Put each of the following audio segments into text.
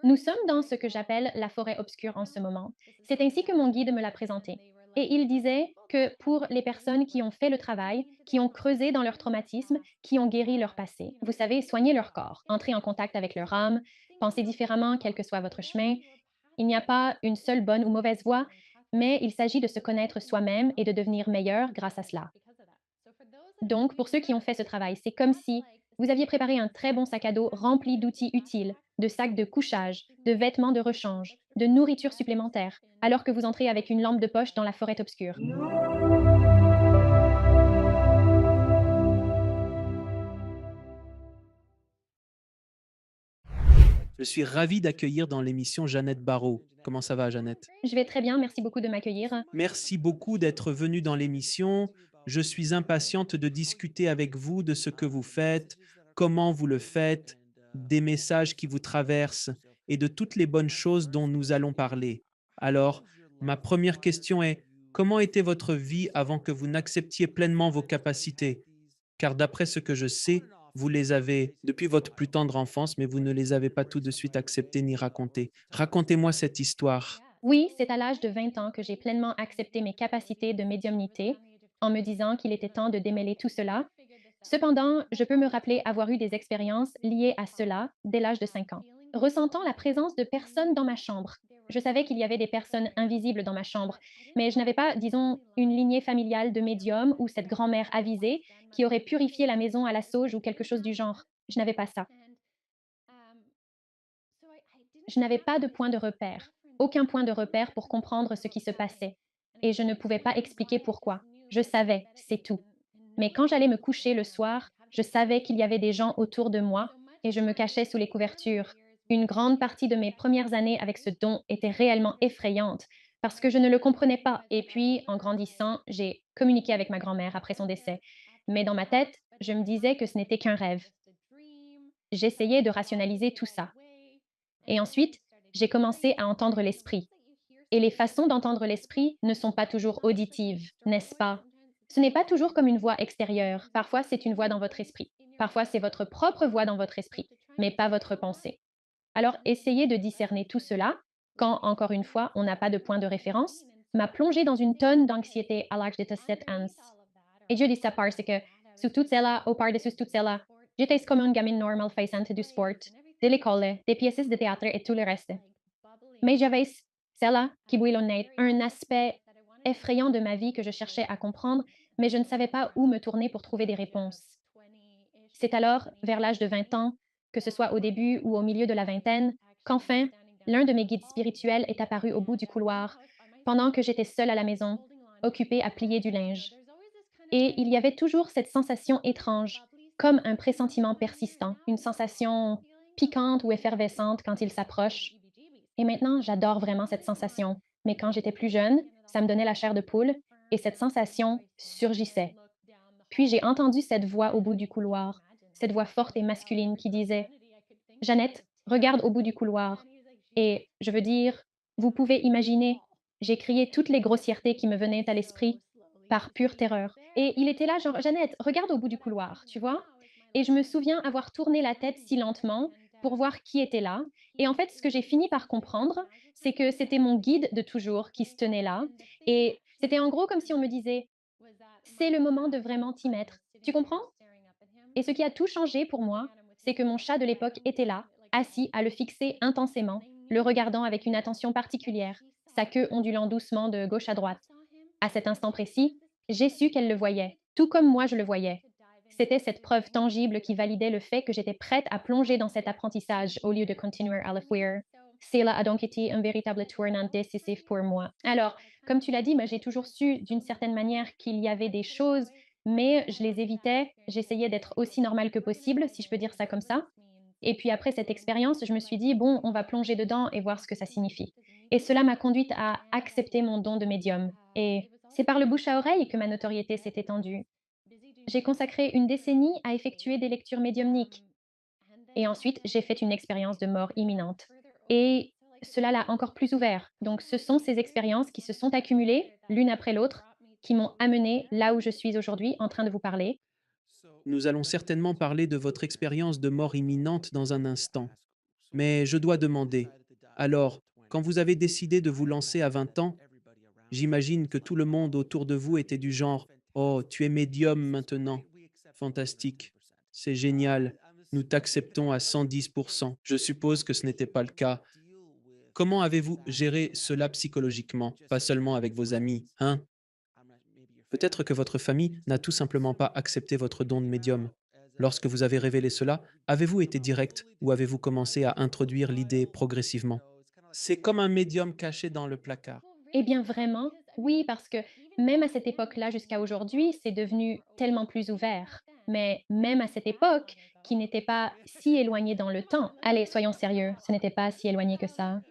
Nous sommes dans ce que j'appelle la forêt obscure en ce moment. C'est ainsi que mon guide me l'a présenté. Et il disait que pour les personnes qui ont fait le travail, qui ont creusé dans leur traumatisme, qui ont guéri leur passé, vous savez, soigner leur corps, entrer en contact avec leur âme, penser différemment quel que soit votre chemin, il n'y a pas une seule bonne ou mauvaise voie, mais il s'agit de se connaître soi-même et de devenir meilleur grâce à cela. Donc, pour ceux qui ont fait ce travail, c'est comme si vous aviez préparé un très bon sac à dos rempli d'outils utiles, de sacs de couchage, de vêtements de rechange, de nourriture supplémentaire, alors que vous entrez avec une lampe de poche dans la forêt obscure. Je suis ravi d'accueillir dans l'émission Jeannette Barrot. Comment ça va, Jeannette? Je vais très bien, merci beaucoup de m'accueillir. Merci beaucoup d'être venue dans l'émission. Je suis impatiente de discuter avec vous de ce que vous faites, comment vous le faites, des messages qui vous traversent et de toutes les bonnes choses dont nous allons parler. Alors, ma première question est, comment était votre vie avant que vous n'acceptiez pleinement vos capacités? Car d'après ce que je sais, vous les avez depuis votre plus tendre enfance, mais vous ne les avez pas tout de suite acceptées ni racontées. Racontez-moi cette histoire. Oui, c'est à l'âge de 20 ans que j'ai pleinement accepté mes capacités de médiumnité, en me disant qu'il était temps de démêler tout cela. Cependant, je peux me rappeler avoir eu des expériences liées à cela dès l'âge de 5 ans. Ressentant la présence de personnes dans ma chambre. Je savais qu'il y avait des personnes invisibles dans ma chambre, mais je n'avais pas, disons, une lignée familiale de médiums ou cette grand-mère avisée qui aurait purifié la maison à la sauge ou quelque chose du genre. Je n'avais pas ça. Je n'avais pas de point de repère, aucun point de repère pour comprendre ce qui se passait, et je ne pouvais pas expliquer pourquoi. Je savais, c'est tout. Mais quand j'allais me coucher le soir, je savais qu'il y avait des gens autour de moi et je me cachais sous les couvertures. Une grande partie de mes premières années avec ce don était réellement effrayante parce que je ne le comprenais pas. Et puis, en grandissant, j'ai communiqué avec ma grand-mère après son décès. Mais dans ma tête, je me disais que ce n'était qu'un rêve. J'essayais de rationaliser tout ça. Et ensuite, j'ai commencé à entendre l'esprit. Et les façons d'entendre l'esprit ne sont pas toujours auditives, n'est-ce pas? Ce n'est pas toujours comme une voix extérieure. Parfois, c'est une voix dans votre esprit. Parfois, c'est votre propre voix dans votre esprit, mais pas votre pensée. Alors, essayez de discerner tout cela quand, encore une fois, on n'a pas de point de référence, m'a plongé dans une tonne d'anxiété à l'âge de 7 ans. Et Dieu dit ça parce que, sous tutela ou par-dessus tutela, j'étais comme une gamine normale faisant du sport, de l'école, des pièces de théâtre et tout le reste. Mais j'avais celle-là qui boulonnait, un aspect effrayant de ma vie que je cherchais à comprendre, mais je ne savais pas où me tourner pour trouver des réponses. C'est alors, vers l'âge de 20 ans, que ce soit au début ou au milieu de la vingtaine, qu'enfin, l'un de mes guides spirituels est apparu au bout du couloir, pendant que j'étais seule à la maison, occupée à plier du linge. Et il y avait toujours cette sensation étrange, comme un pressentiment persistant, une sensation piquante ou effervescente quand il s'approche. Et maintenant, j'adore vraiment cette sensation. Mais quand j'étais plus jeune, ça me donnait la chair de poule et cette sensation surgissait. Puis j'ai entendu cette voix au bout du couloir, cette voix forte et masculine qui disait: Jeannette, regarde au bout du couloir. Et je veux dire, vous pouvez imaginer, j'ai crié toutes les grossièretés qui me venaient à l'esprit par pure terreur. Et il était là, genre, Jeannette, regarde au bout du couloir, tu vois? Et je me souviens avoir tourné la tête si lentement pour voir qui était là. Et en fait, ce que j'ai fini par comprendre, c'est que c'était mon guide de toujours qui se tenait là. Et c'était en gros comme si on me disait: c'est le moment de vraiment t'y mettre. Tu comprends? Et ce qui a tout changé pour moi, c'est que mon chat de l'époque était là, assis à le fixer intensément, le regardant avec une attention particulière, sa queue ondulant doucement de gauche à droite. À cet instant précis, j'ai su qu'elle le voyait, tout comme moi je le voyais. C'était cette preuve tangible qui validait le fait que j'étais prête à plonger dans cet apprentissage au lieu de continuer à le fuir. Cela a donc été un véritable tournant décisif pour moi. Alors, comme tu l'as dit, j'ai toujours su d'une certaine manière qu'il y avait des choses, mais je les évitais. J'essayais d'être aussi normale que possible, si je peux dire ça comme ça. Et puis après cette expérience, je me suis dit, bon, on va plonger dedans et voir ce que ça signifie. Et cela m'a conduite à accepter mon don de médium. Et c'est par le bouche à oreille que ma notoriété s'est étendue. J'ai consacré une décennie à effectuer des lectures médiumniques. Et ensuite, j'ai fait une expérience de mort imminente. Et cela l'a encore plus ouvert. Donc, ce sont ces expériences qui se sont accumulées l'une après l'autre, qui m'ont amenée là où je suis aujourd'hui en train de vous parler. Nous allons certainement parler de votre expérience de mort imminente dans un instant. Mais je dois demander, alors, quand vous avez décidé de vous lancer à 20 ans, j'imagine que tout le monde autour de vous était du genre: «Oh, tu es médium maintenant. Fantastique. C'est génial. Nous t'acceptons à 110%.» Je suppose que ce n'était pas le cas. Comment avez-vous géré cela psychologiquement? Pas seulement avec vos amis, hein? Peut-être que votre famille n'a tout simplement pas accepté votre don de médium. Lorsque vous avez révélé cela, avez-vous été direct ou avez-vous commencé à introduire l'idée progressivement? C'est comme un médium caché dans le placard. Eh bien vraiment, oui, parce que même à cette époque-là jusqu'à aujourd'hui, c'est devenu tellement plus ouvert. Mais même à cette époque, qui n'était pas si éloignée dans le temps, allez, soyons sérieux, ce n'était pas si éloigné que ça.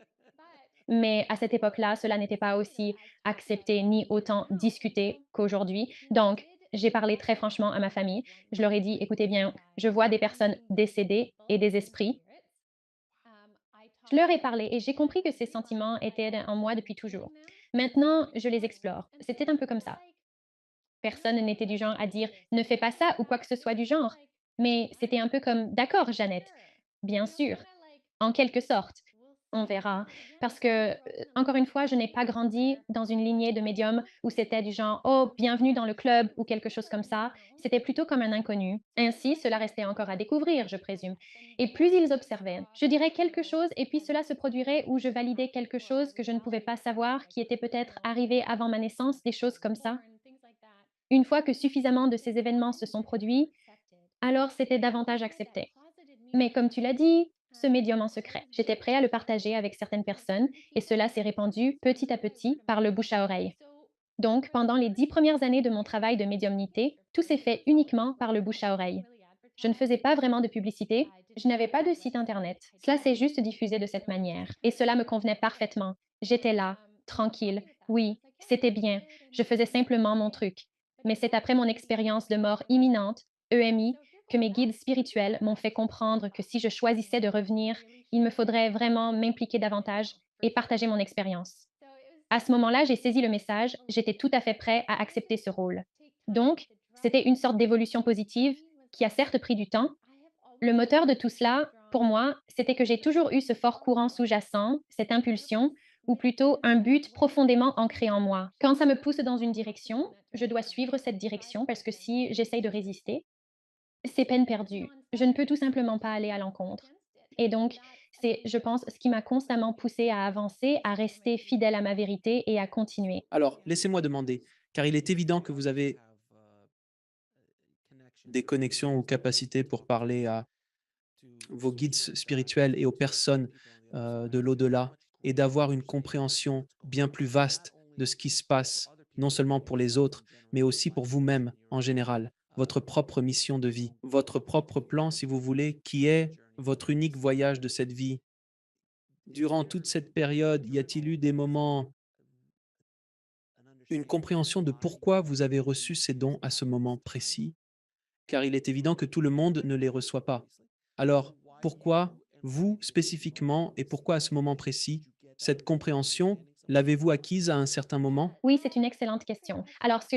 Mais à cette époque-là, cela n'était pas aussi accepté ni autant discuté qu'aujourd'hui. Donc, j'ai parlé très franchement à ma famille. Je leur ai dit, écoutez bien, je vois des personnes décédées et des esprits. Je leur ai parlé et j'ai compris que ces sentiments étaient en moi depuis toujours. Maintenant, je les explore. C'était un peu comme ça. Personne n'était du genre à dire ne fais pas ça ou quoi que ce soit du genre. Mais c'était un peu comme d'accord, Jeannette, bien sûr, en quelque sorte. On verra. Parce que, encore une fois, je n'ai pas grandi dans une lignée de médiums où c'était du genre oh, bienvenue dans le club ou quelque chose comme ça. C'était plutôt comme un inconnu. Ainsi, cela restait encore à découvrir, je présume. Et plus ils observaient, je dirais quelque chose et puis cela se produirait où je validais quelque chose que je ne pouvais pas savoir, qui était peut-être arrivé avant ma naissance, des choses comme ça. Une fois que suffisamment de ces événements se sont produits, alors c'était davantage accepté. Mais comme tu l'as dit, ce médium en secret, j'étais prêt à le partager avec certaines personnes et cela s'est répandu petit à petit par le bouche à oreille. Donc, pendant les 10 premières années de mon travail de médiumnité, tout s'est fait uniquement par le bouche à oreille. Je ne faisais pas vraiment de publicité, je n'avais pas de site internet. Cela s'est juste diffusé de cette manière. Et cela me convenait parfaitement. J'étais là, tranquille. Oui, c'était bien. Je faisais simplement mon truc. Mais c'est après mon expérience de mort imminente, EMI, que mes guides spirituels m'ont fait comprendre que si je choisissais de revenir, il me faudrait vraiment m'impliquer davantage et partager mon expérience. À ce moment-là, j'ai saisi le message, j'étais tout à fait prêt à accepter ce rôle. Donc, c'était une sorte d'évolution positive qui a certes pris du temps. Le moteur de tout cela, pour moi, c'était que j'ai toujours eu ce fort courant sous-jacent, cette impulsion, ou plutôt un but profondément ancré en moi. Quand ça me pousse dans une direction, je dois suivre cette direction parce que si j'essaye de résister, c'est peine perdue. Je ne peux tout simplement pas aller à l'encontre. Et donc, c'est, je pense, ce qui m'a constamment poussée à avancer, à rester fidèle à ma vérité et à continuer. Alors, laissez-moi demander, car il est évident que vous avez des connexions ou capacités pour parler à vos guides spirituels et aux personnes de l'au-delà et d'avoir une compréhension bien plus vaste de ce qui se passe, non seulement pour les autres, mais aussi pour vous-même en général, votre propre mission de vie, votre propre plan, si vous voulez, qui est votre unique voyage de cette vie. Durant toute cette période, y a-t-il eu des moments, une compréhension de pourquoi vous avez reçu ces dons à ce moment précis? Car il est évident que tout le monde ne les reçoit pas. Alors, pourquoi vous spécifiquement et pourquoi à ce moment précis? Cette compréhension, l'avez-vous acquise à un certain moment? Oui, c'est une excellente question. Alors, ce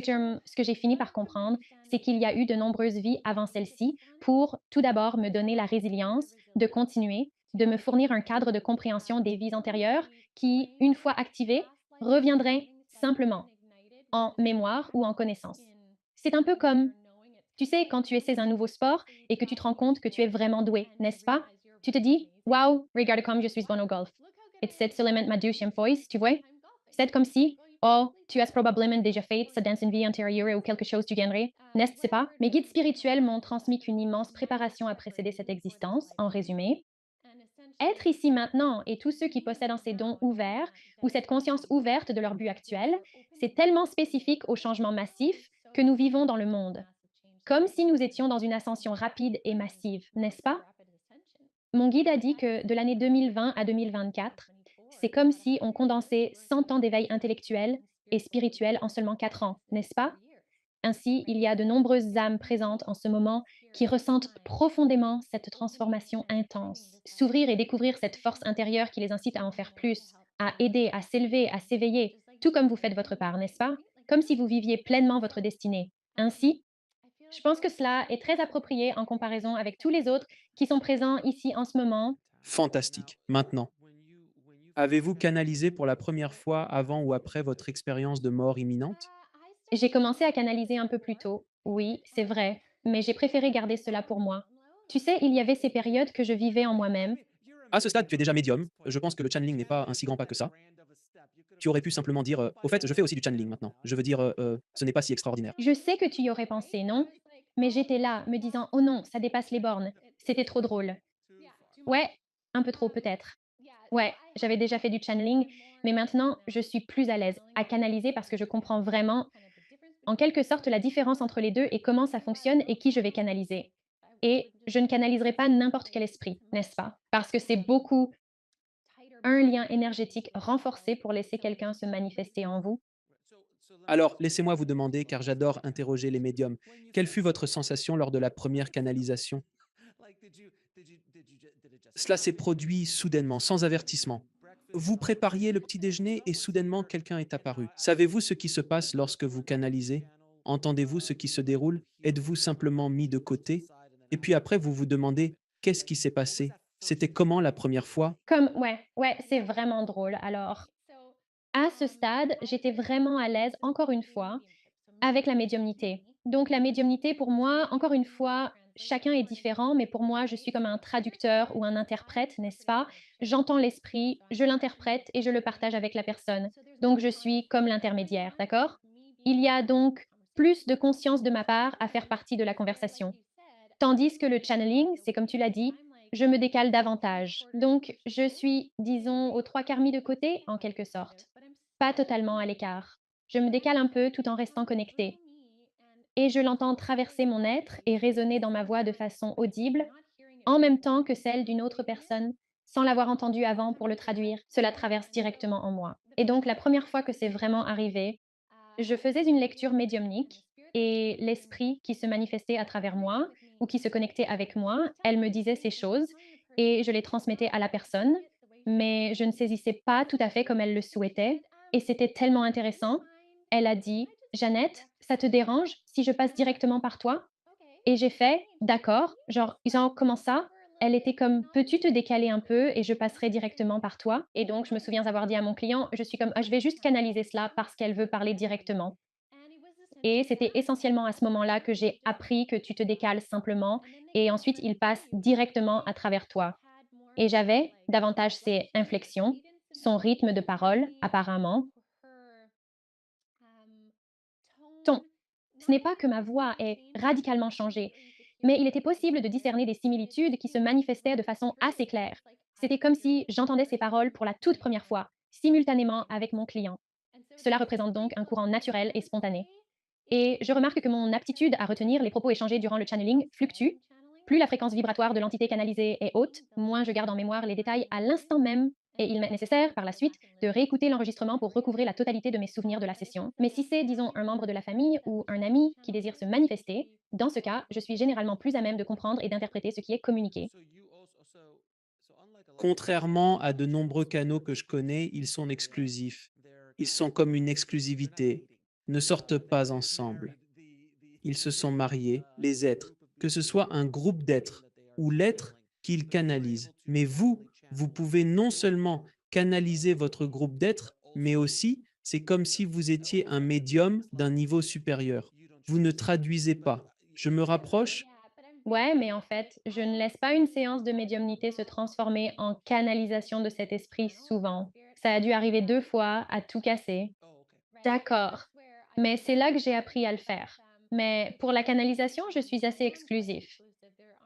que j'ai fini par comprendre, c'est qu'il y a eu de nombreuses vies avant celle-ci pour tout d'abord me donner la résilience de continuer, de me fournir un cadre de compréhension des vies antérieures qui, une fois activées, reviendrait simplement en mémoire ou en connaissance. C'est un peu comme, tu sais, quand tu essaies un nouveau sport et que tu te rends compte que tu es vraiment doué, n'est-ce pas? Tu te dis, wow, regarde comme je suis bon au golf. Et c'est seulement ma deuxième fois, tu vois? C'est comme si, oh, tu as probablement déjà fait ça dans une vie antérieure ou quelque chose du genre, n'est-ce pas? Mes guides spirituels m'ont transmis qu'une immense préparation a précédé cette existence, en résumé. Être ici maintenant et tous ceux qui possèdent ces dons ouverts ou cette conscience ouverte de leur but actuel, c'est tellement spécifique au changement massif que nous vivons dans le monde. Comme si nous étions dans une ascension rapide et massive, n'est-ce pas? Mon guide a dit que de l'année 2020 à 2024, c'est comme si on condensait 100 ans d'éveil intellectuel et spirituel en seulement 4 ans, n'est-ce pas? Ainsi, il y a de nombreuses âmes présentes en ce moment qui ressentent profondément cette transformation intense. S'ouvrir et découvrir cette force intérieure qui les incite à en faire plus, à aider, à s'élever, à s'éveiller, tout comme vous faites votre part, n'est-ce pas? Comme si vous viviez pleinement votre destinée. Ainsi, je pense que cela est très approprié en comparaison avec tous les autres qui sont présents ici en ce moment. Fantastique. Maintenant, avez-vous canalisé pour la première fois avant ou après votre expérience de mort imminente? J'ai commencé à canaliser un peu plus tôt, oui, c'est vrai, mais j'ai préféré garder cela pour moi. Tu sais, il y avait ces périodes que je vivais en moi-même. À ce stade, tu es déjà médium. Je pense que le channeling n'est pas un si grand pas que ça. Tu aurais pu simplement dire, «Au fait, je fais aussi du channeling maintenant». Je veux dire, ce n'est pas si extraordinaire. Je sais que tu y aurais pensé, non? Mais j'étais là, me disant: «Oh non, ça dépasse les bornes». C'était trop drôle. Ouais, un peu trop peut-être. Ouais, j'avais déjà fait du channeling, mais maintenant, je suis plus à l'aise à canaliser parce que je comprends vraiment, en quelque sorte, la différence entre les 2 et comment ça fonctionne et qui je vais canaliser. Et je ne canaliserai pas n'importe quel esprit, n'est-ce pas? Parce que c'est beaucoup un lien énergétique renforcé pour laisser quelqu'un se manifester en vous. Alors, laissez-moi vous demander, car j'adore interroger les médiums, quelle fut votre sensation lors de la première canalisation? Cela s'est produit soudainement, sans avertissement. Vous prépariez le petit déjeuner et soudainement quelqu'un est apparu. Savez-vous ce qui se passe lorsque vous canalisez? Entendez-vous ce qui se déroule? Êtes-vous simplement mis de côté? Et puis après, vous vous demandez, qu'est-ce qui s'est passé? C'était comment la première fois? Comme ouais, c'est vraiment drôle. Alors, à ce stade, j'étais vraiment à l'aise, encore une fois, avec la médiumnité. Donc la médiumnité pour moi, encore une fois, chacun est différent, mais pour moi, je suis comme un traducteur ou un interprète, n'est-ce pas? J'entends l'esprit, je l'interprète et je le partage avec la personne. Donc je suis comme l'intermédiaire, d'accord? Il y a donc plus de conscience de ma part à faire partie de la conversation. Tandis que le channeling, c'est comme tu l'as dit, je me décale davantage. Donc je suis, disons, aux 3/4 mis de côté, en quelque sorte. Pas totalement à l'écart. Je me décale un peu tout en restant connectée et je l'entends traverser mon être et résonner dans ma voix de façon audible, en même temps que celle d'une autre personne, sans l'avoir entendu avant pour le traduire. Cela traverse directement en moi. Et donc la première fois que c'est vraiment arrivé, je faisais une lecture médiumnique et l'esprit qui se manifestait à travers moi ou qui se connectait avec moi, elle me disait ces choses et je les transmettais à la personne, mais je ne saisissais pas tout à fait comme elle le souhaitait et c'était tellement intéressant. Elle a dit: «Jeannette, ça te dérange si je passe directement par toi?» Et j'ai fait: «D'accord». Genre: «Comment ça?» Elle était comme: «Peux-tu te décaler un peu et je passerai directement par toi?» Et donc je me souviens avoir dit à mon client, je suis comme: «Ah, je vais juste canaliser cela parce qu'elle veut parler directement». Et c'était essentiellement à ce moment-là que j'ai appris que tu te décales simplement et ensuite il passe directement à travers toi. Et j'avais davantage ses inflexions, son rythme de parole apparemment, ton. Ce n'est pas que ma voix ait radicalement changé, mais il était possible de discerner des similitudes qui se manifestaient de façon assez claire. C'était comme si j'entendais ces paroles pour la toute première fois, simultanément avec mon client. Cela représente donc un courant naturel et spontané. Et je remarque que mon aptitude à retenir les propos échangés durant le channeling fluctue. Plus la fréquence vibratoire de l'entité canalisée est haute, moins je garde en mémoire les détails à l'instant même, et il m'est nécessaire, par la suite, de réécouter l'enregistrement pour recouvrer la totalité de mes souvenirs de la session. Mais si c'est, disons, un membre de la famille ou un ami qui désire se manifester, dans ce cas, je suis généralement plus à même de comprendre et d'interpréter ce qui est communiqué. Contrairement à de nombreux canaux que je connais, ils sont exclusifs. Ils sont comme une exclusivité, ne sortent pas ensemble. Ils se sont mariés, les êtres, que ce soit un groupe d'êtres ou l'être qu'ils canalisent. Mais vous, vous pouvez non seulement canaliser votre groupe d'êtres, mais aussi, c'est comme si vous étiez un médium d'un niveau supérieur. Vous ne traduisez pas. Je me rapproche. Ouais, mais en fait, je ne laisse pas une séance de médiumnité se transformer en canalisation de cet esprit souvent. Ça a dû arriver 2 fois, à tout casser. D'accord. Mais c'est là que j'ai appris à le faire. Mais pour la canalisation, je suis assez exclusif.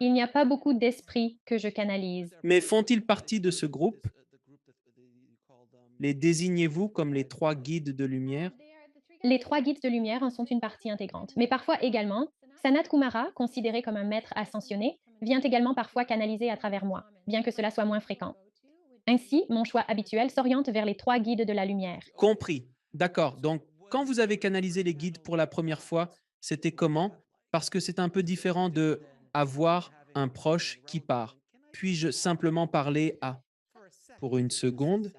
Il n'y a pas beaucoup d'esprits que je canalise. Mais font-ils partie de ce groupe? Les désignez-vous comme les trois guides de lumière? Les 3 guides de lumière en sont une partie intégrante. Mais parfois également, Sanat Kumara, considéré comme un maître ascensionné, vient également parfois canaliser à travers moi, bien que cela soit moins fréquent. Ainsi, mon choix habituel s'oriente vers les 3 guides de la lumière. Compris. D'accord. Donc, quand vous avez canalisé les guides pour la première fois, c'était comment? Parce que c'est un peu différent de avoir un proche qui part. Puis-je simplement parler à? Pour une seconde?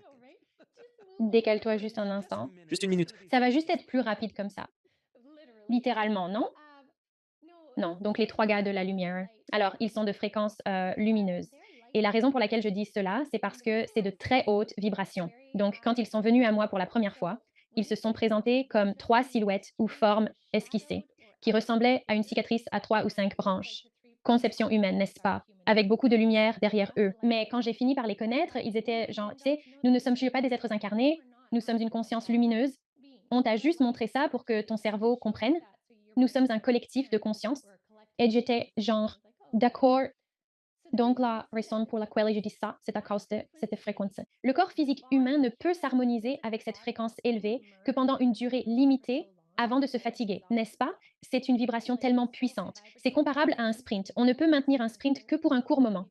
Décale-toi juste un instant. Juste une minute. Ça va juste être plus rapide comme ça. Littéralement, non? Non, donc les 3 gars de la lumière. Alors, ils sont de fréquence lumineuse. Et la raison pour laquelle je dis cela, c'est parce que c'est de très hautes vibrations. Donc, quand ils sont venus à moi pour la première fois, ils se sont présentés comme 3 silhouettes ou formes esquissées, qui ressemblaient à une cicatrice à 3 ou 5 branches. Conception humaine, n'est-ce pas? Avec beaucoup de lumière derrière eux. Mais quand j'ai fini par les connaître, ils étaient genre, tu sais, nous ne sommes pas des êtres incarnés, nous sommes une conscience lumineuse. On t'a juste montré ça pour que ton cerveau comprenne. Nous sommes un collectif de conscience. Et j'étais genre, d'accord, donc la raison pour laquelle je dis ça, c'est à cause de cette fréquence. Le corps physique humain ne peut s'harmoniser avec cette fréquence élevée que pendant une durée limitée avant de se fatiguer, n'est-ce pas? C'est une vibration tellement puissante. C'est comparable à un sprint. On ne peut maintenir un sprint que pour un court moment.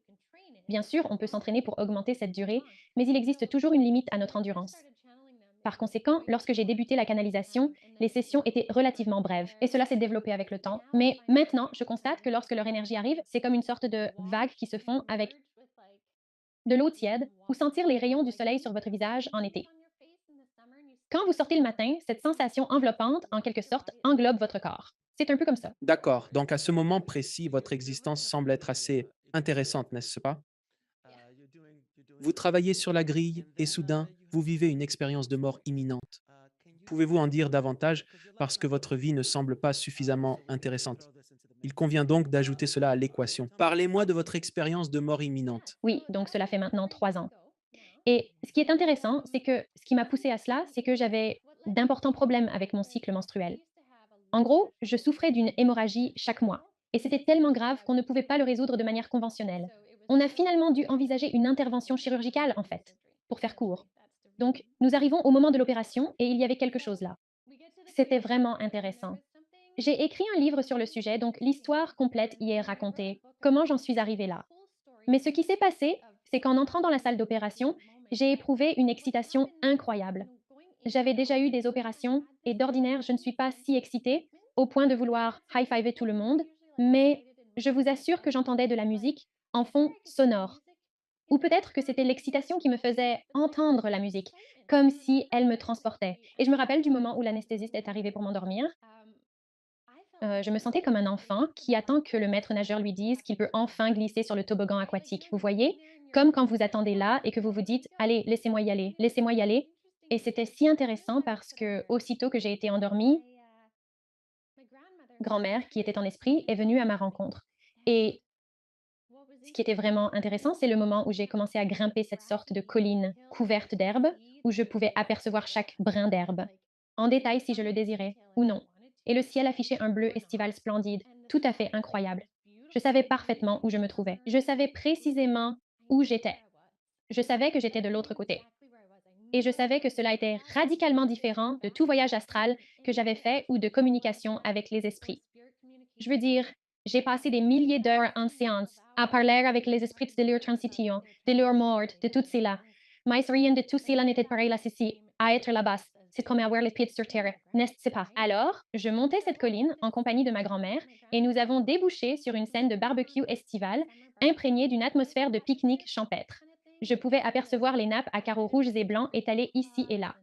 Bien sûr, on peut s'entraîner pour augmenter cette durée, mais il existe toujours une limite à notre endurance. Par conséquent, lorsque j'ai débuté la canalisation, les sessions étaient relativement brèves et cela s'est développé avec le temps. Mais maintenant, je constate que lorsque leur énergie arrive, c'est comme une sorte de vague qui se fond avec de l'eau tiède ou sentir les rayons du soleil sur votre visage en été. Quand vous sortez le matin, cette sensation enveloppante, en quelque sorte, englobe votre corps. C'est un peu comme ça. D'accord, donc à ce moment précis, votre existence semble être assez intéressante, n'est-ce pas? Vous travaillez sur la grille et soudain, vous vivez une expérience de mort imminente. Pouvez-vous en dire davantage parce que votre vie ne semble pas suffisamment intéressante? Il convient donc d'ajouter cela à l'équation. Parlez-moi de votre expérience de mort imminente. Oui, donc cela fait maintenant 3 ans. Et ce qui est intéressant, c'est que ce qui m'a poussée à cela, c'est que j'avais d'importants problèmes avec mon cycle menstruel. En gros, je souffrais d'une hémorragie chaque mois. Et c'était tellement grave qu'on ne pouvait pas le résoudre de manière conventionnelle. On a finalement dû envisager une intervention chirurgicale, en fait, pour faire court. Donc, nous arrivons au moment de l'opération et il y avait quelque chose là. C'était vraiment intéressant. J'ai écrit un livre sur le sujet, donc l'histoire complète y est racontée, comment j'en suis arrivée là. Mais ce qui s'est passé, c'est qu'en entrant dans la salle d'opération, j'ai éprouvé une excitation incroyable. J'avais déjà eu des opérations et d'ordinaire, je ne suis pas si excitée au point de vouloir high-fiver tout le monde, mais je vous assure que j'entendais de la musique en fond sonore. Ou peut-être que c'était l'excitation qui me faisait entendre la musique, comme si elle me transportait. Et je me rappelle du moment où l'anesthésiste est arrivé pour m'endormir. Je me sentais comme un enfant qui attend que le maître nageur lui dise qu'il peut enfin glisser sur le toboggan aquatique. Vous voyez? Comme quand vous attendez là et que vous vous dites: «Allez, laissez-moi y aller, laissez-moi y aller». Et c'était si intéressant parce que aussitôt que j'ai été endormie, grand-mère, qui était en esprit, est venue à ma rencontre. Et ce qui était vraiment intéressant, c'est le moment où j'ai commencé à grimper cette sorte de colline couverte d'herbe, où je pouvais apercevoir chaque brin d'herbe, en détail si je le désirais ou non. Et le ciel affichait un bleu estival splendide, tout à fait incroyable. Je savais parfaitement où je me trouvais. Je savais précisément où j'étais. Je savais que j'étais de l'autre côté. Et je savais que cela était radicalement différent de tout voyage astral que j'avais fait ou de communication avec les esprits. Je veux dire, j'ai passé des milliers d'heures en séance à parler avec les esprits de leur transition, de leur mort, de tout cela. Mais rien de tout cela n'était pareil là ceci, à être là-bas. C'est comme avoir les pieds sur terre, n'est-ce pas? Alors, je montais cette colline en compagnie de ma grand-mère et nous avons débouché sur une scène de barbecue estival imprégnée d'une atmosphère de pique-nique champêtre. Je pouvais apercevoir les nappes à carreaux rouges et blancs étalées ici et là.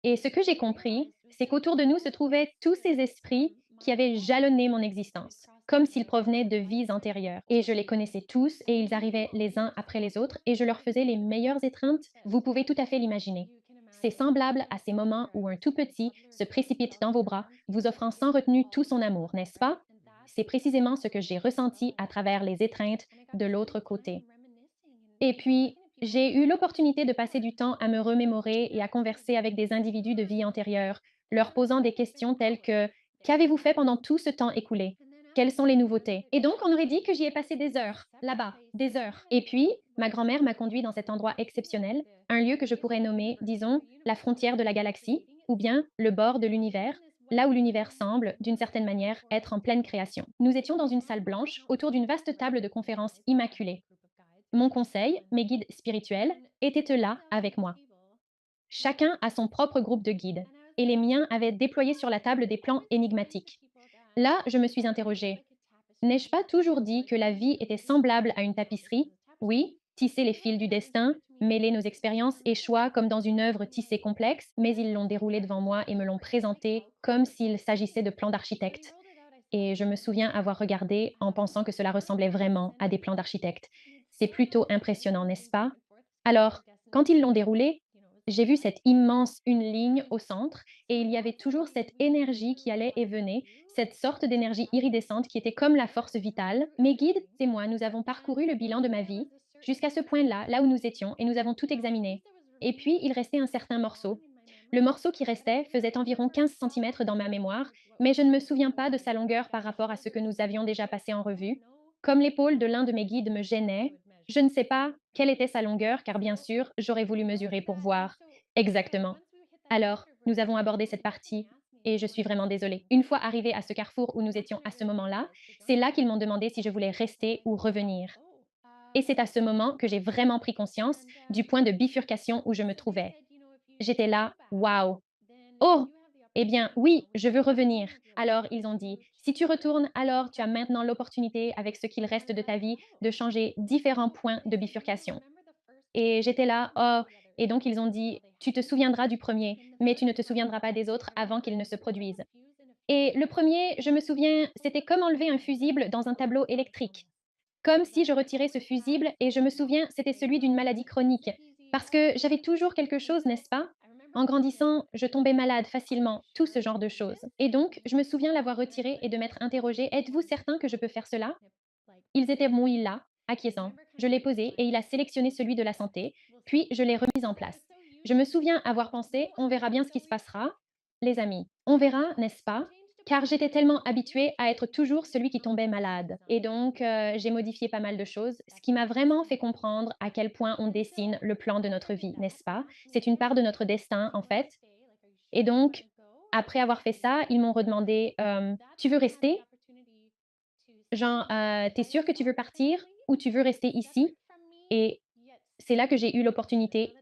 Et ce que j'ai compris, c'est qu'autour de nous se trouvaient tous ces esprits qui avaient jalonné mon existence, comme s'ils provenaient de vies antérieures. Et je les connaissais tous et ils arrivaient les uns après les autres et je leur faisais les meilleures étreintes. Vous pouvez tout à fait l'imaginer. C'est semblable à ces moments où un tout petit se précipite dans vos bras, vous offrant sans retenue tout son amour, n'est-ce pas? C'est précisément ce que j'ai ressenti à travers les étreintes de l'autre côté. Et puis, j'ai eu l'opportunité de passer du temps à me remémorer et à converser avec des individus de vie antérieure, leur posant des questions telles que: «Qu'avez-vous fait pendant tout ce temps écoulé? Quelles sont les nouveautés?» Et donc, on aurait dit que j'y ai passé des heures, là-bas, des heures. Et puis, ma grand-mère m'a conduit dans cet endroit exceptionnel, un lieu que je pourrais nommer, disons, la frontière de la galaxie, ou bien le bord de l'univers, là où l'univers semble, d'une certaine manière, être en pleine création. Nous étions dans une salle blanche, autour d'une vaste table de conférence immaculée. Mon conseil, mes guides spirituels, étaient là avec moi. Chacun a son propre groupe de guides, et les miens avaient déployé sur la table des plans énigmatiques. Là, je me suis interrogée. N'ai-je pas toujours dit que la vie était semblable à une tapisserie? Oui, tisser les fils du destin, mêler nos expériences et choix comme dans une œuvre tissée complexe, mais ils l'ont déroulée devant moi et me l'ont présentée comme s'il s'agissait de plans d'architecte. Et je me souviens avoir regardé en pensant que cela ressemblait vraiment à des plans d'architecte. C'est plutôt impressionnant, n'est-ce pas? Alors, quand ils l'ont déroulé, j'ai vu cette immense une ligne au centre et il y avait toujours cette énergie qui allait et venait, cette sorte d'énergie iridescente qui était comme la force vitale. Mes guides et moi, nous avons parcouru le bilan de ma vie jusqu'à ce point-là, là où nous étions, et nous avons tout examiné. Et puis, il restait un certain morceau. Le morceau qui restait faisait environ 15 centimètres dans ma mémoire, mais je ne me souviens pas de sa longueur par rapport à ce que nous avions déjà passé en revue. Comme l'épaule de l'un de mes guides me gênait, je ne sais pas quelle était sa longueur, car bien sûr, j'aurais voulu mesurer pour voir. Exactement. Alors, nous avons abordé cette partie et je suis vraiment désolée. Une fois arrivés à ce carrefour où nous étions à ce moment-là, c'est là qu'ils m'ont demandé si je voulais rester ou revenir. Et c'est à ce moment que j'ai vraiment pris conscience du point de bifurcation où je me trouvais. J'étais là, waouh! Oh! Eh bien, oui, je veux revenir. Alors, ils ont dit, si tu retournes, alors tu as maintenant l'opportunité, avec ce qu'il reste de ta vie, de changer différents points de bifurcation. Et j'étais là, oh! Et donc, ils ont dit, tu te souviendras du premier, mais tu ne te souviendras pas des autres avant qu'ils ne se produisent. Et le premier, je me souviens, c'était comme enlever un fusible dans un tableau électrique. Comme si je retirais ce fusible et je me souviens, c'était celui d'une maladie chronique. Parce que j'avais toujours quelque chose, n'est-ce pas? En grandissant, je tombais malade facilement, tout ce genre de choses. Et donc, je me souviens l'avoir retiré et de m'être interrogée, êtes-vous certain que je peux faire cela? Ils étaient mouillés là, acquiescents. Je l'ai posé et il a sélectionné celui de la santé, puis je l'ai remis en place. Je me souviens avoir pensé, on verra bien ce qui se passera, les amis. On verra, n'est-ce pas? Car j'étais tellement habituée à être toujours celui qui tombait malade. Et donc, j'ai modifié pas mal de choses, ce qui m'a vraiment fait comprendre à quel point on dessine le plan de notre vie, n'est-ce pas? C'est une part de notre destin, en fait. Et donc, après avoir fait ça, ils m'ont redemandé, tu veux rester? Genre, tu sûr que tu veux partir ou tu veux rester ici? Et c'est là que j'ai eu l'opportunité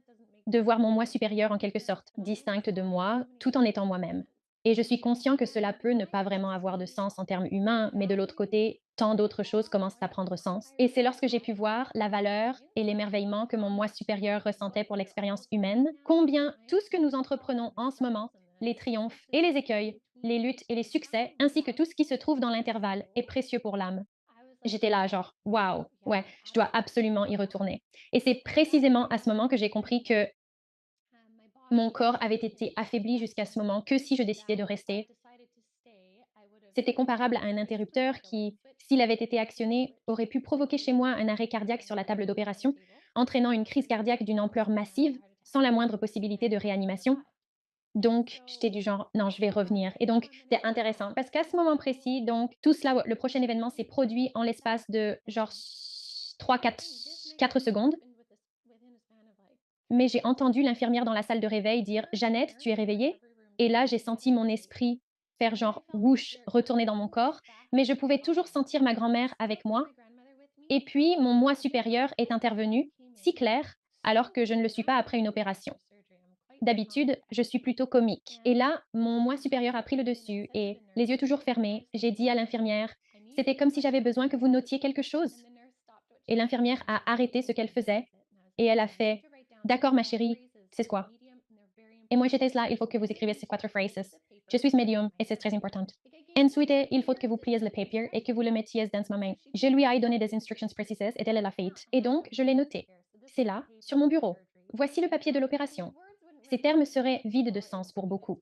de voir mon moi supérieur en quelque sorte, distincte de moi, tout en étant moi-même. Et je suis conscient que cela peut ne pas vraiment avoir de sens en termes humains, mais de l'autre côté, tant d'autres choses commencent à prendre sens. Et c'est lorsque j'ai pu voir la valeur et l'émerveillement que mon moi supérieur ressentait pour l'expérience humaine, combien tout ce que nous entreprenons en ce moment, les triomphes et les écueils, les luttes et les succès, ainsi que tout ce qui se trouve dans l'intervalle, est précieux pour l'âme. J'étais là, genre, waouh, ouais, je dois absolument y retourner. Et c'est précisément à ce moment que j'ai compris que mon corps avait été affaibli jusqu'à ce moment que si je décidais de rester. C'était comparable à un interrupteur qui, s'il avait été actionné, aurait pu provoquer chez moi un arrêt cardiaque sur la table d'opération, entraînant une crise cardiaque d'une ampleur massive, sans la moindre possibilité de réanimation. Donc, j'étais du genre: «Non, je vais revenir» et donc c'est intéressant parce qu'à ce moment précis, donc tout cela, le prochain événement s'est produit en l'espace de genre 3-4 secondes, mais j'ai entendu l'infirmière dans la salle de réveil dire: «Jeannette, tu es réveillée?» Et là, j'ai senti mon esprit faire genre whoosh, retourner dans mon corps, mais je pouvais toujours sentir ma grand-mère avec moi et puis mon moi supérieur est intervenu, si clair, alors que je ne le suis pas après une opération. D'habitude, je suis plutôt comique. Et là, mon moi supérieur a pris le dessus et, les yeux toujours fermés, j'ai dit à l'infirmière, c'était comme si j'avais besoin que vous notiez quelque chose. Et l'infirmière a arrêté ce qu'elle faisait et elle a fait, d'accord ma chérie, c'est quoi? Et moi j'étais là, il faut que vous écrivez ces 4 phrases. Je suis médium et c'est très important. Ensuite, il faut que vous pliez le papier et que vous le mettiez dans ma main. Je lui ai donné des instructions précises et elle l'a fait. Et donc, je l'ai noté. C'est là, sur mon bureau. Voici le papier de l'opération. Ces termes seraient vides de sens pour beaucoup.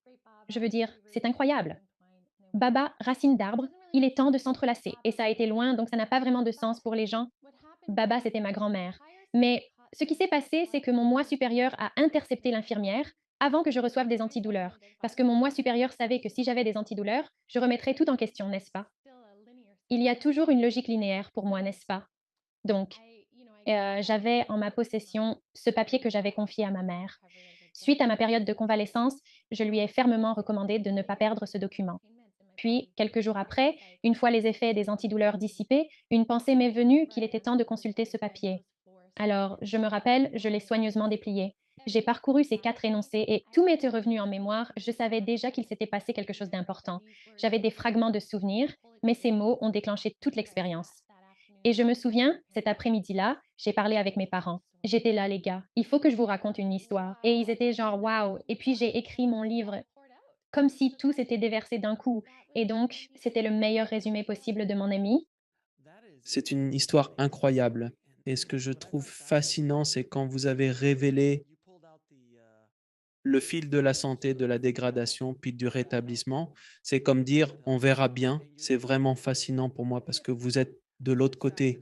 Je veux dire, c'est incroyable. Baba, racine d'arbre, il est temps de s'entrelacer. Et ça a été loin, donc ça n'a pas vraiment de sens pour les gens. Baba, c'était ma grand-mère. Mais ce qui s'est passé, c'est que mon moi supérieur a intercepté l'infirmière avant que je reçoive des antidouleurs. Parce que mon moi supérieur savait que si j'avais des antidouleurs, je remettrais tout en question, n'est-ce pas? Il y a toujours une logique linéaire pour moi, n'est-ce pas? Donc, j'avais en ma possession ce papier que j'avais confié à ma mère. Suite à ma période de convalescence, je lui ai fermement recommandé de ne pas perdre ce document. Puis, quelques jours après, une fois les effets des antidouleurs dissipés, une pensée m'est venue qu'il était temps de consulter ce papier. Alors, je me rappelle, je l'ai soigneusement déplié. J'ai parcouru ces 4 énoncés et tout m'était revenu en mémoire. Je savais déjà qu'il s'était passé quelque chose d'important. J'avais des fragments de souvenirs, mais ces mots ont déclenché toute l'expérience. Et je me souviens, cet après-midi-là, j'ai parlé avec mes parents. J'étais là, les gars, il faut que je vous raconte une histoire. Et ils étaient genre, waouh. Et puis j'ai écrit mon livre comme si tout s'était déversé d'un coup. Et donc, c'était le meilleur résumé possible de mon ami. C'est une histoire incroyable Et ce que je trouve fascinant, c'est quand vous avez révélé le fil de la santé, de la dégradation, puis du rétablissement. C'est comme dire: «On verra bien». C'est vraiment fascinant pour moi parce que vous êtes de l'autre côté.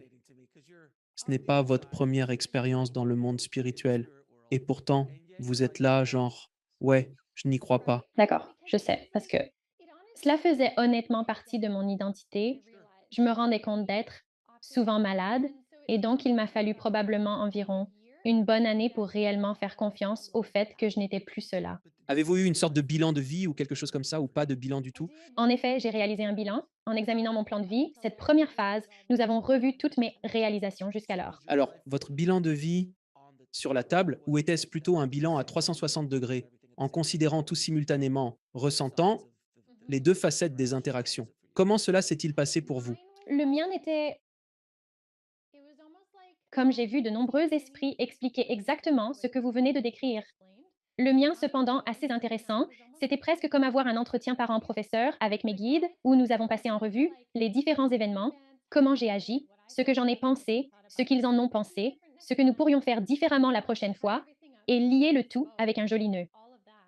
Ce n'est pas votre première expérience dans le monde spirituel et pourtant, vous êtes là genre: «Ouais, je n'y crois pas». D'accord, je sais, parce que cela faisait honnêtement partie de mon identité. Je me rendais compte d'être souvent malade et donc il m'a fallu probablement environ une bonne année pour réellement faire confiance au fait que je n'étais plus cela. Avez-vous eu une sorte de bilan de vie ou quelque chose comme ça ou pas de bilan du tout? En effet, j'ai réalisé un bilan. En examinant mon plan de vie, cette première phase, nous avons revu toutes mes réalisations jusqu'alors. Alors, votre bilan de vie sur la table ou était-ce plutôt un bilan à 360 degrés, en considérant tout simultanément, ressentant les 2 facettes des interactions? Comment cela s'est-il passé pour vous? Le mien n'était, comme j'ai vu de nombreux esprits expliquer exactement ce que vous venez de décrire. Le mien, cependant, assez intéressant, c'était presque comme avoir un entretien parent-professeur avec mes guides, où nous avons passé en revue les différents événements, comment j'ai agi, ce que j'en ai pensé, ce qu'ils en ont pensé, ce que nous pourrions faire différemment la prochaine fois, et lier le tout avec un joli nœud.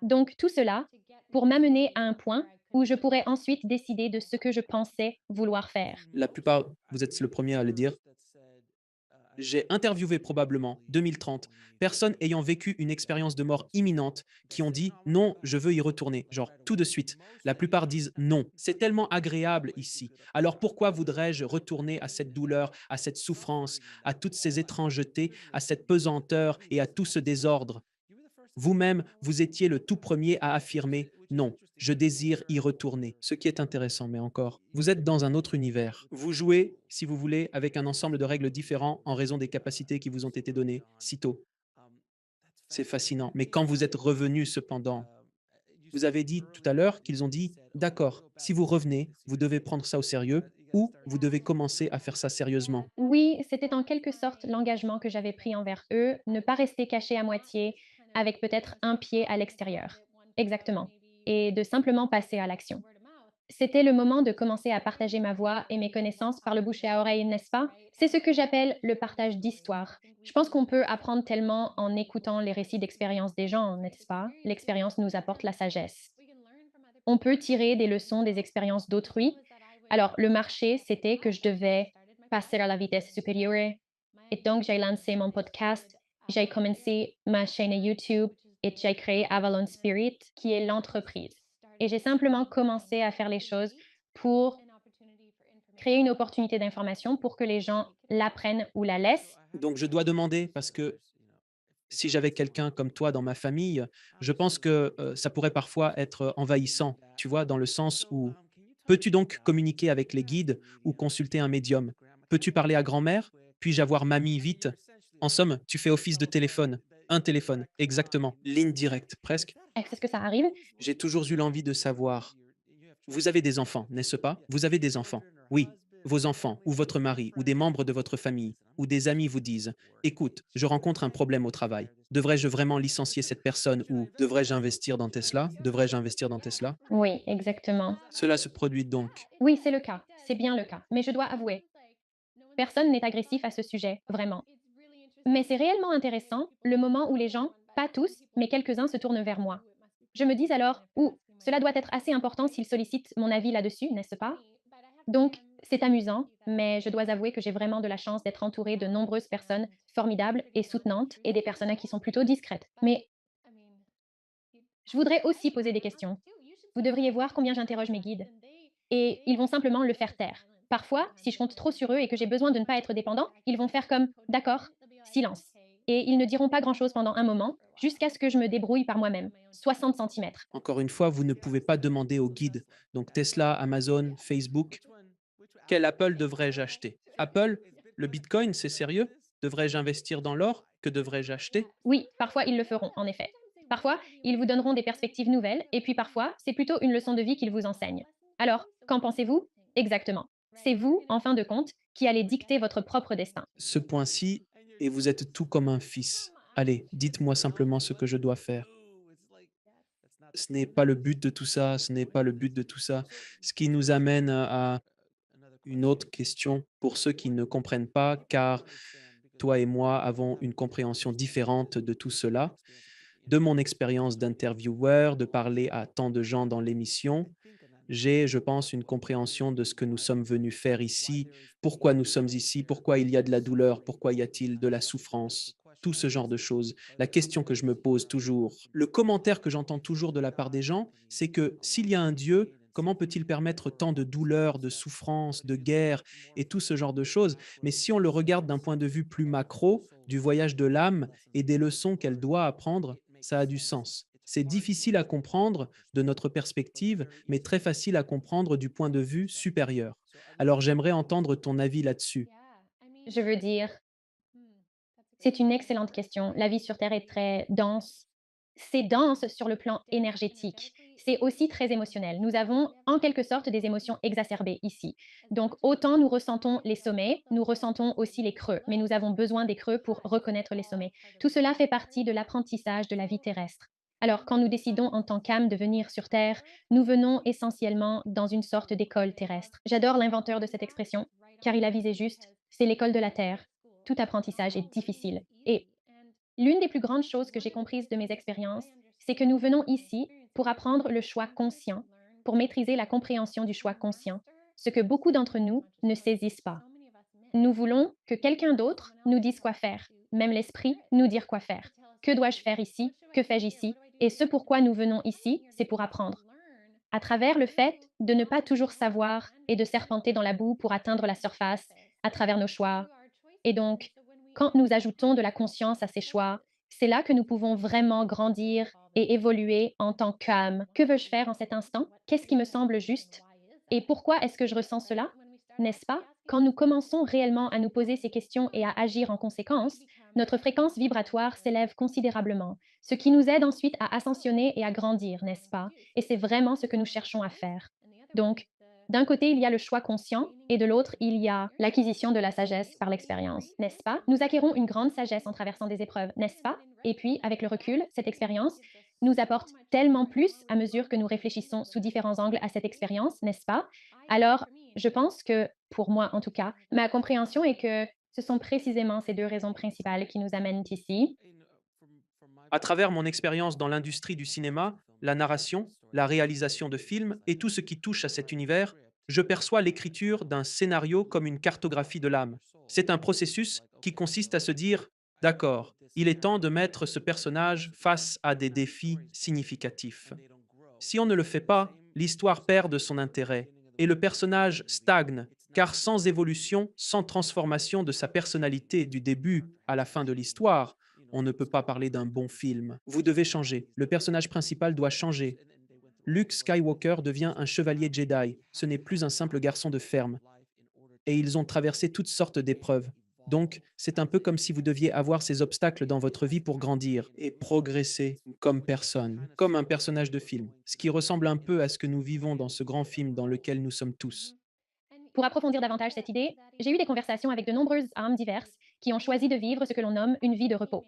Donc tout cela pour m'amener à un point où je pourrais ensuite décider de ce que je pensais vouloir faire. La plupart, vous êtes le premier à le dire. J'ai interviewé probablement 2030 personnes ayant vécu une expérience de mort imminente qui ont dit non, je veux y retourner, genre tout de suite. La plupart disent non, c'est tellement agréable ici. Alors pourquoi voudrais-je retourner à cette douleur, à cette souffrance, à toutes ces étrangetés, à cette pesanteur et à tout ce désordre? Vous-même, vous étiez le tout premier à affirmer non, je désire y retourner. Ce qui est intéressant, mais encore, vous êtes dans un autre univers. Vous jouez, si vous voulez, avec un ensemble de règles différents en raison des capacités qui vous ont été données si tôt. C'est fascinant. Mais quand vous êtes revenu, cependant, vous avez dit tout à l'heure qu'ils ont dit d'accord, si vous revenez, vous devez prendre ça au sérieux ou vous devez commencer à faire ça sérieusement. Oui, c'était en quelque sorte l'engagement que j'avais pris envers eux, ne pas rester caché à moitié, avec peut-être un pied à l'extérieur. Exactement. Et de simplement passer à l'action. C'était le moment de commencer à partager ma voix et mes connaissances par le bouche à oreille, n'est-ce pas? C'est ce que j'appelle le partage d'histoire. Je pense qu'on peut apprendre tellement en écoutant les récits d'expérience des gens, n'est-ce pas? L'expérience nous apporte la sagesse. On peut tirer des leçons des expériences d'autrui. Alors, le marché, c'était que je devais passer à la vitesse supérieure. Et donc, j'ai lancé mon podcast, j'ai commencé ma chaîne YouTube et j'ai créé Avalon Spirit, qui est l'entreprise. Et j'ai simplement commencé à faire les choses pour créer une opportunité d'information pour que les gens l'apprennent ou la laissent. Donc je dois demander, parce que si j'avais quelqu'un comme toi dans ma famille, je pense que, ça pourrait parfois être envahissant, tu vois? Dans le sens où peux-tu donc communiquer avec les guides ou consulter un médium? Peux-tu parler à grand-mère? Puis-je avoir mamie vite? En somme, tu fais office de téléphone. Un téléphone, exactement. Ligne directe, presque. Est-ce que ça arrive? J'ai toujours eu l'envie de savoir. Vous avez des enfants, n'est-ce pas? Vous avez des enfants. Oui, vos enfants, ou votre mari, ou des membres de votre famille, ou des amis vous disent: «Écoute, je rencontre un problème au travail. Devrais-je vraiment licencier cette personne?» ou «Devrais-je investir dans Tesla? Devrais-je investir dans Tesla?» Oui, exactement. Cela se produit donc. Oui, c'est le cas. C'est bien le cas. Mais je dois avouer, personne n'est agressif à ce sujet, vraiment. Mais c'est réellement intéressant le moment où les gens, pas tous, mais quelques-uns se tournent vers moi. Je me dis alors, ouh, cela doit être assez important s'ils sollicitent mon avis là-dessus, n'est-ce pas? Donc, c'est amusant, mais je dois avouer que j'ai vraiment de la chance d'être entourée de nombreuses personnes formidables et soutenantes et des personnes qui sont plutôt discrètes. Mais je voudrais aussi poser des questions. Vous devriez voir combien j'interroge mes guides. Et ils vont simplement le faire taire. Parfois, si je compte trop sur eux et que j'ai besoin de ne pas être dépendant, ils vont faire comme d'accord, silence. Et ils ne diront pas grand-chose pendant un moment, jusqu'à ce que je me débrouille par moi-même. 60 centimètres. Encore une fois, vous ne pouvez pas demander au guide. Donc Tesla, Amazon, Facebook, quel Apple devrais-je acheter? Apple? Le Bitcoin, c'est sérieux? Devrais-je investir dans l'or? Que devrais-je acheter? Oui, parfois ils le feront, en effet. Parfois, ils vous donneront des perspectives nouvelles, et puis parfois, c'est plutôt une leçon de vie qu'ils vous enseignent. Alors, qu'en pensez-vous? Exactement. C'est vous, en fin de compte, qui allez dicter votre propre destin. Ce point-ci, et vous êtes tout comme un fils. Allez, dites-moi simplement ce que je dois faire. Ce n'est pas le but de tout ça, ce n'est pas le but de tout ça. Ce qui nous amène à une autre question pour ceux qui ne comprennent pas, car Toi et moi avons une compréhension différente de tout cela. De mon expérience d'intervieweur, de parler à tant de gens dans l'émission, j'ai, je pense, une compréhension de ce que nous sommes venus faire ici, pourquoi nous sommes ici, pourquoi il y a de la douleur, pourquoi y a-t-il de la souffrance, tout ce genre de choses. La question que je me pose toujours, le commentaire que j'entends toujours de la part des gens, c'est que s'il y a un Dieu, comment peut-il permettre tant de douleur, de souffrance, de guerre et tout ce genre de choses? Mais si on le regarde d'un point de vue plus macro, du voyage de l'âme et des leçons qu'elle doit apprendre, ça a du sens. C'est difficile à comprendre de notre perspective, mais très facile à comprendre du point de vue supérieur. Alors j'aimerais entendre ton avis là-dessus. Je veux dire, c'est une excellente question. La vie sur Terre est très dense. C'est dense sur le plan énergétique. C'est aussi très émotionnel. Nous avons en quelque sorte des émotions exacerbées ici. Donc autant nous ressentons les sommets, nous ressentons aussi les creux, mais nous avons besoin des creux pour reconnaître les sommets. Tout cela fait partie de l'apprentissage de la vie terrestre. Alors quand nous décidons en tant qu'âme de venir sur Terre, nous venons essentiellement dans une sorte d'école terrestre. J'adore l'inventeur de cette expression, car il a visé juste, c'est l'école de la Terre. Tout apprentissage est difficile. Et l'une des plus grandes choses que j'ai comprises de mes expériences, c'est que nous venons ici pour apprendre le choix conscient, pour maîtriser la compréhension du choix conscient, ce que beaucoup d'entre nous ne saisissent pas. Nous voulons que quelqu'un d'autre nous dise quoi faire, même l'esprit nous dire quoi faire. Que dois-je faire ici? Que fais-je ici? Et ce pourquoi nous venons ici, c'est pour apprendre. À travers le fait de ne pas toujours savoir et de serpenter dans la boue pour atteindre la surface, à travers nos choix, et donc, quand nous ajoutons de la conscience à ces choix, c'est là que nous pouvons vraiment grandir et évoluer en tant qu'âme. Que veux-je faire en cet instant? Qu'est-ce qui me semble juste? Et pourquoi est-ce que je ressens cela? N'est-ce pas? Quand nous commençons réellement à nous poser ces questions et à agir en conséquence, notre fréquence vibratoire s'élève considérablement, ce qui nous aide ensuite à ascensionner et à grandir, n'est-ce pas? Et c'est vraiment ce que nous cherchons à faire. Donc, d'un côté, il y a le choix conscient et de l'autre, il y a l'acquisition de la sagesse par l'expérience, n'est-ce pas? Nous acquérons une grande sagesse en traversant des épreuves, n'est-ce pas? Et puis, avec le recul, cette expérience nous apporte tellement plus à mesure que nous réfléchissons sous différents angles à cette expérience, n'est-ce pas? Alors, je pense que, pour moi en tout cas, ma compréhension est que ce sont précisément ces deux raisons principales qui nous amènent ici. À travers mon expérience dans l'industrie du cinéma, la narration, la réalisation de films et tout ce qui touche à cet univers, je perçois l'écriture d'un scénario comme une cartographie de l'âme. C'est un processus qui consiste à se dire, d'accord, il est temps de mettre ce personnage face à des défis significatifs. Si on ne le fait pas, l'histoire perd de son intérêt et le personnage stagne, car sans évolution, sans transformation de sa personnalité du début à la fin de l'histoire, on ne peut pas parler d'un bon film. Vous devez changer. Le personnage principal doit changer. Luke Skywalker devient un chevalier Jedi. Ce n'est plus un simple garçon de ferme. Et ils ont traversé toutes sortes d'épreuves. Donc, c'est un peu comme si vous deviez avoir ces obstacles dans votre vie pour grandir et progresser comme personne, comme un personnage de film, ce qui ressemble un peu à ce que nous vivons dans ce grand film dans lequel nous sommes tous. Pour approfondir davantage cette idée, j'ai eu des conversations avec de nombreuses âmes diverses qui ont choisi de vivre ce que l'on nomme une vie de repos.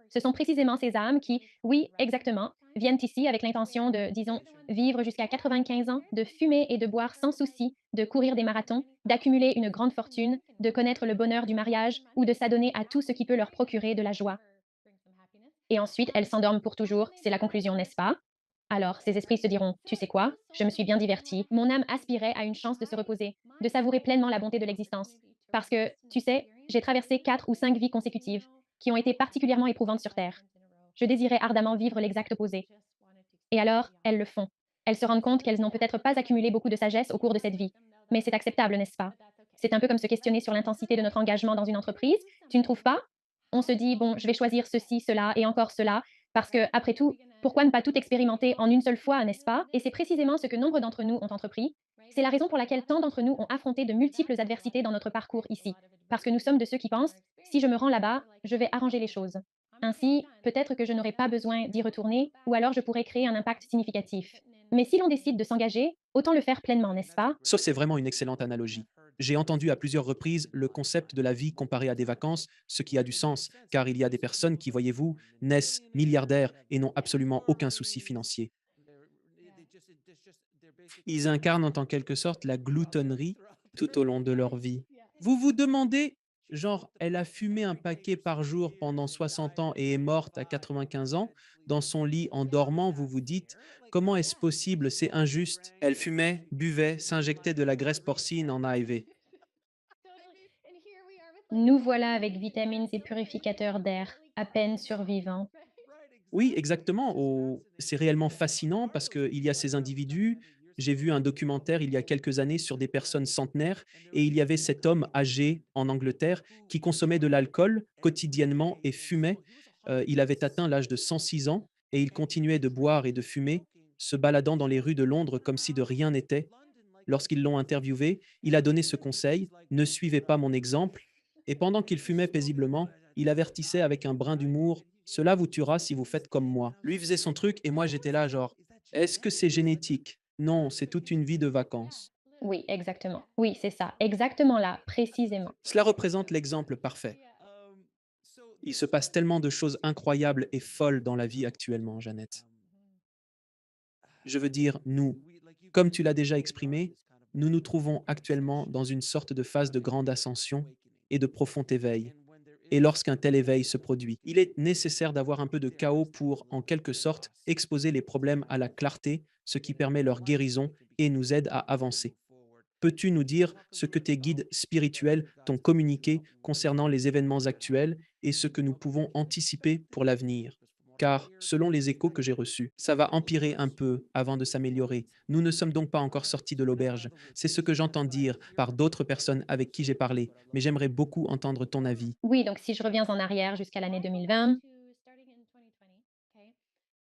Ce sont précisément ces âmes qui, oui, exactement, viennent ici avec l'intention de, disons, vivre jusqu'à 95 ans, de fumer et de boire sans souci, de courir des marathons, d'accumuler une grande fortune, de connaître le bonheur du mariage ou de s'adonner à tout ce qui peut leur procurer de la joie. Et ensuite, elles s'endorment pour toujours, c'est la conclusion, n'est-ce pas? Alors, ces esprits se diront, tu sais quoi, je me suis bien diverti, mon âme aspirait à une chance de se reposer, de savourer pleinement la bonté de l'existence. Parce que, tu sais, j'ai traversé 4 ou 5 vies consécutives, qui ont été particulièrement éprouvantes sur Terre. Je désirais ardemment vivre l'exact opposé. Et alors, elles le font. Elles se rendent compte qu'elles n'ont peut-être pas accumulé beaucoup de sagesse au cours de cette vie. Mais c'est acceptable, n'est-ce pas? C'est un peu comme se questionner sur l'intensité de notre engagement dans une entreprise. Tu ne trouves pas? On se dit, bon, je vais choisir ceci, cela et encore cela, parce que, après tout, pourquoi ne pas tout expérimenter en une seule fois, n'est-ce pas? Et c'est précisément ce que nombre d'entre nous ont entrepris. C'est la raison pour laquelle tant d'entre nous ont affronté de multiples adversités dans notre parcours ici. Parce que nous sommes de ceux qui pensent, si je me rends là-bas, je vais arranger les choses. Ainsi, peut-être que je n'aurai pas besoin d'y retourner, ou alors je pourrai créer un impact significatif. Mais si l'on décide de s'engager, autant le faire pleinement, n'est-ce pas? Ça, c'est vraiment une excellente analogie. J'ai entendu à plusieurs reprises le concept de la vie comparé à des vacances, ce qui a du sens, car il y a des personnes qui, voyez-vous, naissent milliardaires et n'ont absolument aucun souci financier. Ils incarnent en quelque sorte la gloutonnerie tout au long de leur vie. Vous vous demandez Genre, elle a fumé un paquet par jour pendant 60 ans et est morte à 95 ans, dans son lit en dormant, vous vous dites: «Comment est-ce possible? C'est injuste». Elle fumait, buvait, s'injectait de la graisse porcine en AIV. Nous voilà avec vitamines et purificateurs d'air, à peine survivants. Oui, exactement. C'est réellement fascinant parce qu'il y a ces individus. J'ai vu un documentaire il y a quelques années sur des personnes centenaires et il y avait cet homme âgé en Angleterre qui consommait de l'alcool quotidiennement et fumait. Il avait atteint l'âge de 106 ans et il continuait de boire et de fumer, se baladant dans les rues de Londres comme si de rien n'était. Lorsqu'ils l'ont interviewé, il a donné ce conseil: «Ne suivez pas mon exemple», et pendant qu'il fumait paisiblement, il avertissait avec un brin d'humour: «Cela vous tuera si vous faites comme moi». Lui faisait son truc et moi j'étais là genre: «Est-ce que c'est génétique? Non, c'est toute une vie de vacances». Oui, exactement. Oui, c'est ça, exactement là, précisément. Cela représente l'exemple parfait. Il se passe tellement de choses incroyables et folles dans la vie actuellement, Jeannette. Je veux dire nous. Comme tu l'as déjà exprimé, nous nous trouvons actuellement dans une sorte de phase de grande ascension et de profond éveil. Et lorsqu'un tel éveil se produit, il est nécessaire d'avoir un peu de chaos pour, en quelque sorte, exposer les problèmes à la clarté, ce qui permet leur guérison et nous aide à avancer. Peux-tu nous dire ce que tes guides spirituels t'ont communiqué concernant les événements actuels et ce que nous pouvons anticiper pour l'avenir? Car, selon les échos que j'ai reçus, ça va empirer un peu avant de s'améliorer. Nous ne sommes donc pas encore sortis de l'auberge. C'est ce que j'entends dire par d'autres personnes avec qui j'ai parlé, mais j'aimerais beaucoup entendre ton avis. Oui, donc si je reviens en arrière jusqu'à l'année 2020,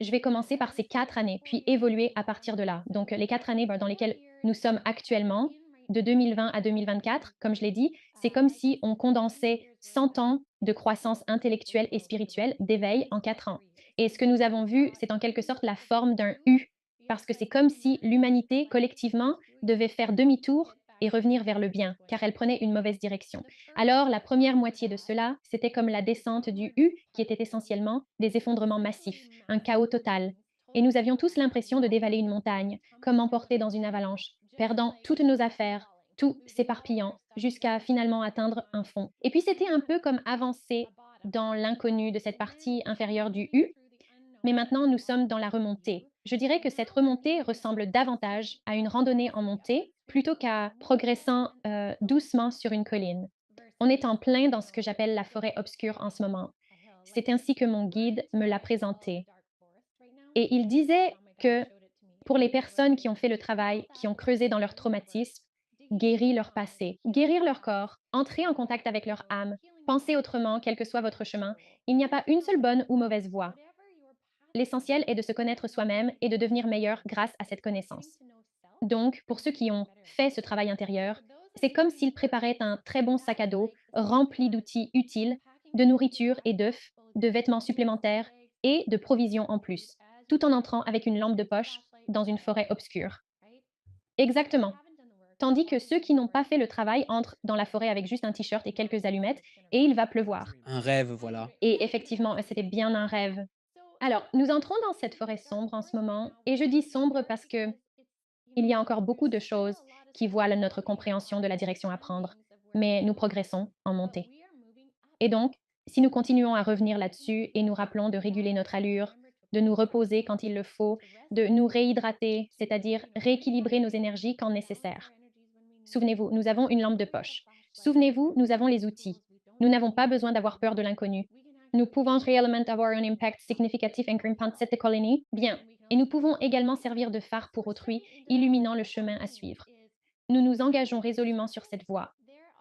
je vais commencer par ces 4 années, puis évoluer à partir de là. Donc, les 4 années, dans lesquelles nous sommes actuellement, de 2020 à 2024, comme je l'ai dit, c'est comme si on condensait 100 ans de croissance intellectuelle et spirituelle, d'éveil en 4 ans. Et ce que nous avons vu, c'est en quelque sorte la forme d'un U, parce que c'est comme si l'humanité, collectivement, devait faire demi-tour et revenir vers le bien, car elle prenait une mauvaise direction. Alors, la première moitié de cela, c'était comme la descente du U, qui était essentiellement des effondrements massifs, un chaos total. Et nous avions tous l'impression de dévaler une montagne, comme emportés dans une avalanche, perdant toutes nos affaires, tout s'éparpillant, jusqu'à finalement atteindre un fond. Et puis c'était un peu comme avancer dans l'inconnu de cette partie inférieure du U, mais maintenant nous sommes dans la remontée. Je dirais que cette remontée ressemble davantage à une randonnée en montée plutôt qu'à progressant doucement sur une colline. On est en plein dans ce que j'appelle la forêt obscure en ce moment. C'est ainsi que mon guide me l'a présenté. Et il disait que pour les personnes qui ont fait le travail, qui ont creusé dans leur traumatisme, guéri leur passé, guérir leur corps, entrer en contact avec leur âme, penser autrement, quel que soit votre chemin, il n'y a pas une seule bonne ou mauvaise voie. L'essentiel est de se connaître soi-même et de devenir meilleur grâce à cette connaissance. Donc, pour ceux qui ont fait ce travail intérieur, c'est comme s'ils préparaient un très bon sac à dos rempli d'outils utiles, de nourriture et d'œufs, de vêtements supplémentaires et de provisions en plus, tout en entrant avec une lampe de poche dans une forêt obscure. Exactement. Tandis que ceux qui n'ont pas fait le travail entrent dans la forêt avec juste un t-shirt et quelques allumettes et il va pleuvoir. Un rêve, voilà. Et effectivement, c'était bien un rêve. Alors, nous entrons dans cette forêt sombre en ce moment, et je dis sombre parce que il y a encore beaucoup de choses qui voilent notre compréhension de la direction à prendre, mais nous progressons en montée. Et donc, si nous continuons à revenir là-dessus et nous rappelons de réguler notre allure, de nous reposer quand il le faut, de nous réhydrater, c'est-à-dire rééquilibrer nos énergies quand nécessaire. Souvenez-vous, nous avons une lampe de poche. Souvenez-vous, nous avons les outils. Nous n'avons pas besoin d'avoir peur de l'inconnu. Nous pouvons re-element of our own impact significative and grimpant cette colony. Bien. Et nous pouvons également servir de phare pour autrui, illuminant le chemin à suivre. Nous nous engageons résolument sur cette voie.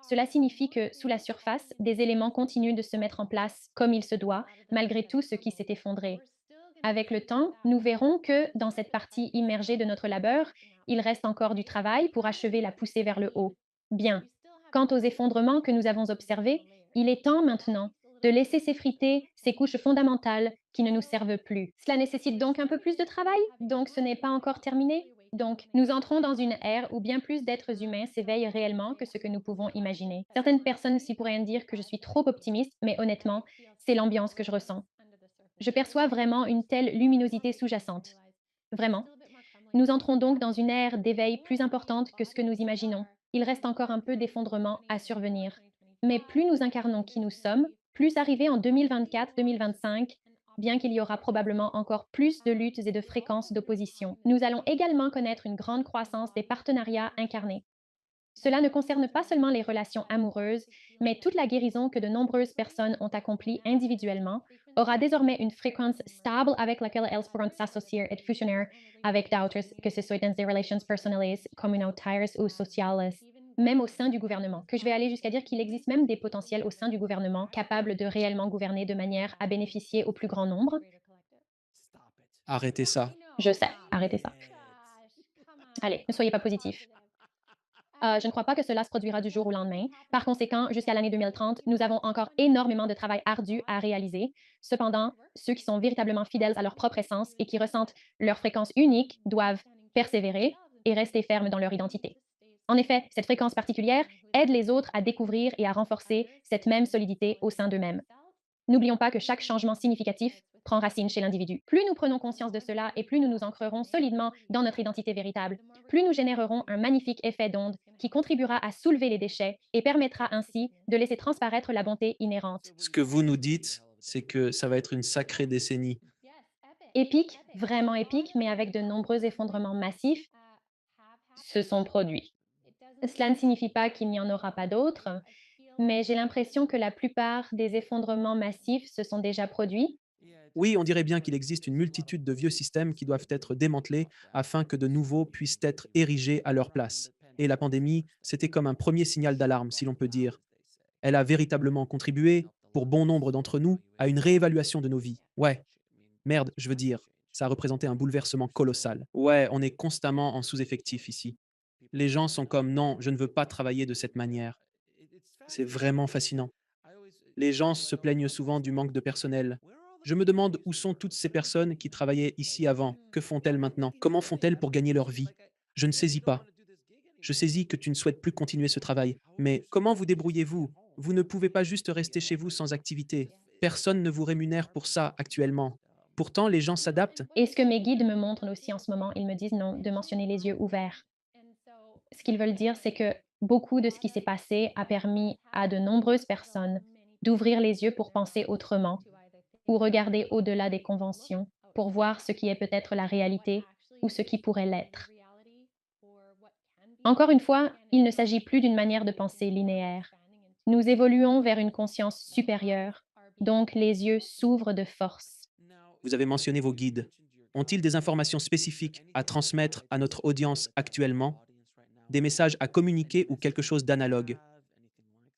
Cela signifie que, sous la surface, des éléments continuent de se mettre en place comme il se doit, malgré tout ce qui s'est effondré. Avec le temps, nous verrons que, dans cette partie immergée de notre labeur, il reste encore du travail pour achever la poussée vers le haut. Bien. Quant aux effondrements que nous avons observés, il est temps maintenant de laisser s'effriter ces couches fondamentales qui ne nous servent plus. Cela nécessite donc un peu plus de travail, donc ce n'est pas encore terminé. Donc, nous entrons dans une ère où bien plus d'êtres humains s'éveillent réellement que ce que nous pouvons imaginer. Certaines personnes s'y pourraient dire que je suis trop optimiste, mais honnêtement, c'est l'ambiance que je ressens. Je perçois vraiment une telle luminosité sous-jacente. Vraiment. Nous entrons donc dans une ère d'éveil plus importante que ce que nous imaginons. Il reste encore un peu d'effondrement à survenir. Mais plus nous incarnons qui nous sommes, plus arrivé en 2024-2025, bien qu'il y aura probablement encore plus de luttes et de fréquences d'opposition, nous allons également connaître une grande croissance des partenariats incarnés. Cela ne concerne pas seulement les relations amoureuses, mais toute la guérison que de nombreuses personnes ont accomplie individuellement aura désormais une fréquence stable avec laquelle elles pourront s'associer et fusionner avec d'autres, que ce soit dans des relations personnelles, communautaires ou sociales, même au sein du gouvernement, que je vais aller jusqu'à dire qu'il existe même des potentiels au sein du gouvernement capables de réellement gouverner de manière à bénéficier au plus grand nombre. Arrêtez ça. Je sais, arrêtez ça. Allez, ne soyez pas positif. Je ne crois pas que cela se produira du jour au lendemain. Par conséquent, jusqu'à l'année 2030, nous avons encore énormément de travail ardu à réaliser. Cependant, ceux qui sont véritablement fidèles à leur propre essence et qui ressentent leur fréquence unique doivent persévérer et rester fermes dans leur identité. En effet, cette fréquence particulière aide les autres à découvrir et à renforcer cette même solidité au sein d'eux-mêmes. N'oublions pas que chaque changement significatif prend racine chez l'individu. Plus nous prenons conscience de cela et plus nous nous ancrerons solidement dans notre identité véritable, plus nous générerons un magnifique effet d'onde qui contribuera à soulever les déchets et permettra ainsi de laisser transparaître la bonté inhérente. Ce que vous nous dites, c'est que ça va être une sacrée décennie. Épique, vraiment épique, mais avec de nombreux effondrements massifs se sont produits. Cela ne signifie pas qu'il n'y en aura pas d'autres, mais j'ai l'impression que la plupart des effondrements massifs se sont déjà produits. Oui, on dirait bien qu'il existe une multitude de vieux systèmes qui doivent être démantelés afin que de nouveaux puissent être érigés à leur place. Et la pandémie, c'était comme un premier signal d'alarme, si l'on peut dire. Elle a véritablement contribué, pour bon nombre d'entre nous, à une réévaluation de nos vies. Ouais, merde, je veux dire, ça a représenté un bouleversement colossal. Ouais, on est constamment en sous-effectif ici. Les gens sont comme non, je ne veux pas travailler de cette manière. C'est vraiment fascinant. Les gens se plaignent souvent du manque de personnel. Je me demande où sont toutes ces personnes qui travaillaient ici avant. Que font-elles maintenant? Comment font-elles pour gagner leur vie? Je ne saisis pas. Je saisis que tu ne souhaites plus continuer ce travail. Mais comment vous débrouillez-vous? Vous ne pouvez pas juste rester chez vous sans activité. Personne ne vous rémunère pour ça actuellement. Pourtant, les gens s'adaptent. Et ce que mes guides me montrent aussi en ce moment, ils me disent non, de mentionner les yeux ouverts. Ce qu'ils veulent dire, c'est que beaucoup de ce qui s'est passé a permis à de nombreuses personnes d'ouvrir les yeux pour penser autrement ou regarder au-delà des conventions pour voir ce qui est peut-être la réalité ou ce qui pourrait l'être. Encore une fois, il ne s'agit plus d'une manière de penser linéaire. Nous évoluons vers une conscience supérieure, donc les yeux s'ouvrent de force. Vous avez mentionné vos guides. Ont-ils des informations spécifiques à transmettre à notre audience actuellement? Des messages à communiquer ou quelque chose d'analogue?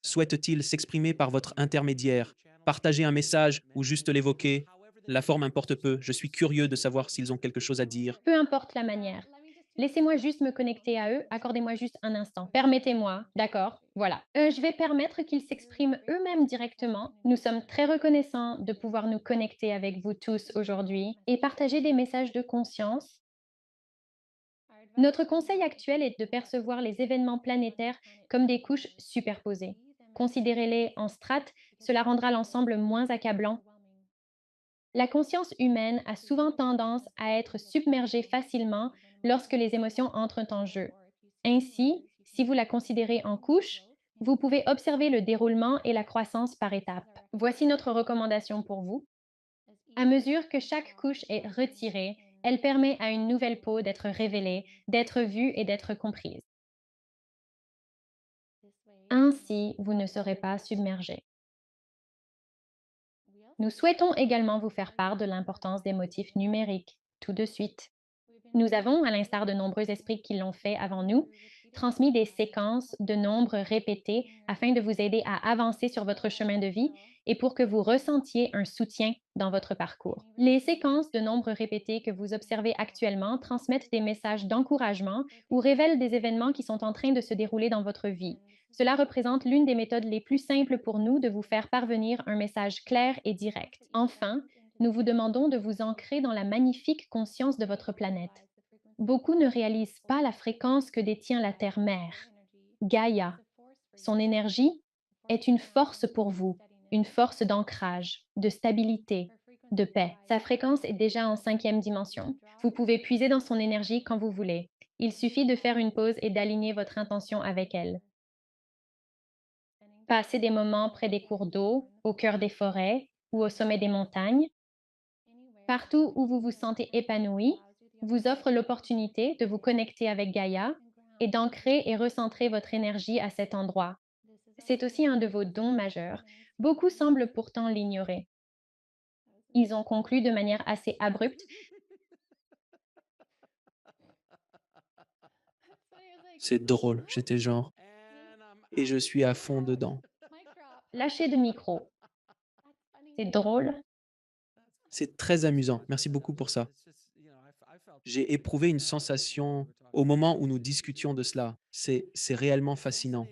Souhaitent-ils s'exprimer par votre intermédiaire? Partager un message ou juste l'évoquer? La forme importe peu. Je suis curieux de savoir s'ils ont quelque chose à dire. Peu importe la manière. Laissez-moi juste me connecter à eux, accordez-moi juste un instant. Permettez-moi, d'accord? Voilà. Je vais permettre qu'ils s'expriment eux-mêmes directement. Nous sommes très reconnaissants de pouvoir nous connecter avec vous tous aujourd'hui et partager des messages de conscience. Notre conseil actuel est de percevoir les événements planétaires comme des couches superposées. Considérez-les en strates, cela rendra l'ensemble moins accablant. La conscience humaine a souvent tendance à être submergée facilement lorsque les émotions entrent en jeu. Ainsi, si vous la considérez en couches, vous pouvez observer le déroulement et la croissance par étapes. Voici notre recommandation pour vous. À mesure que chaque couche est retirée, elle permet à une nouvelle peau d'être révélée, d'être vue et d'être comprise. Ainsi, vous ne serez pas submergé. Nous souhaitons également vous faire part de l'importance des motifs numériques, tout de suite. Nous avons, à l'instar de nombreux esprits qui l'ont fait avant nous, transmis des séquences de nombres répétés afin de vous aider à avancer sur votre chemin de vie et pour que vous ressentiez un soutien dans votre parcours. Les séquences de nombres répétés que vous observez actuellement transmettent des messages d'encouragement ou révèlent des événements qui sont en train de se dérouler dans votre vie. Cela représente l'une des méthodes les plus simples pour nous de vous faire parvenir un message clair et direct. Enfin, nous vous demandons de vous ancrer dans la magnifique conscience de votre planète. Beaucoup ne réalisent pas la fréquence que détient la Terre-Mère, Gaïa. Son énergie est une force pour vous, une force d'ancrage, de stabilité, de paix. Sa fréquence est déjà en cinquième dimension. Vous pouvez puiser dans son énergie quand vous voulez. Il suffit de faire une pause et d'aligner votre intention avec elle. Passer des moments près des cours d'eau, au cœur des forêts ou au sommet des montagnes, partout où vous vous sentez épanoui, vous offre l'opportunité de vous connecter avec Gaïa et d'ancrer et recentrer votre énergie à cet endroit. C'est aussi un de vos dons majeurs. Beaucoup semblent pourtant l'ignorer. Ils ont conclu de manière assez abrupte. C'est drôle, j'étais genre, et je suis à fond dedans. Lâchez de micro. C'est drôle. C'est très amusant. Merci beaucoup pour ça. J'ai éprouvé une sensation au moment où nous discutions de cela. C'est réellement fascinant.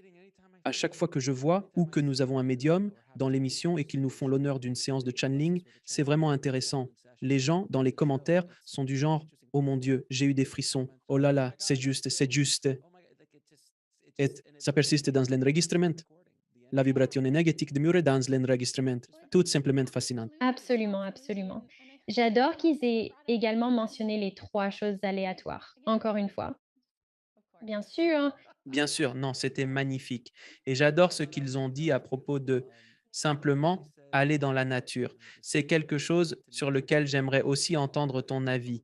À chaque fois que je vois ou que nous avons un médium dans l'émission et qu'ils nous font l'honneur d'une séance de channeling, c'est vraiment intéressant. Les gens dans les commentaires sont du genre: «Oh mon Dieu, j'ai eu des frissons. Oh là là, c'est juste, c'est juste». Et ça persiste dans l'enregistrement. La vibration énergétique demeure dans l'enregistrement. Tout simplement fascinant. Absolument, absolument. J'adore qu'ils aient également mentionné les 3 choses aléatoires. Encore une fois. Bien sûr, Bien sûr, non, c'était magnifique. Et j'adore ce qu'ils ont dit à propos de simplement aller dans la nature. C'est quelque chose sur lequel j'aimerais aussi entendre ton avis.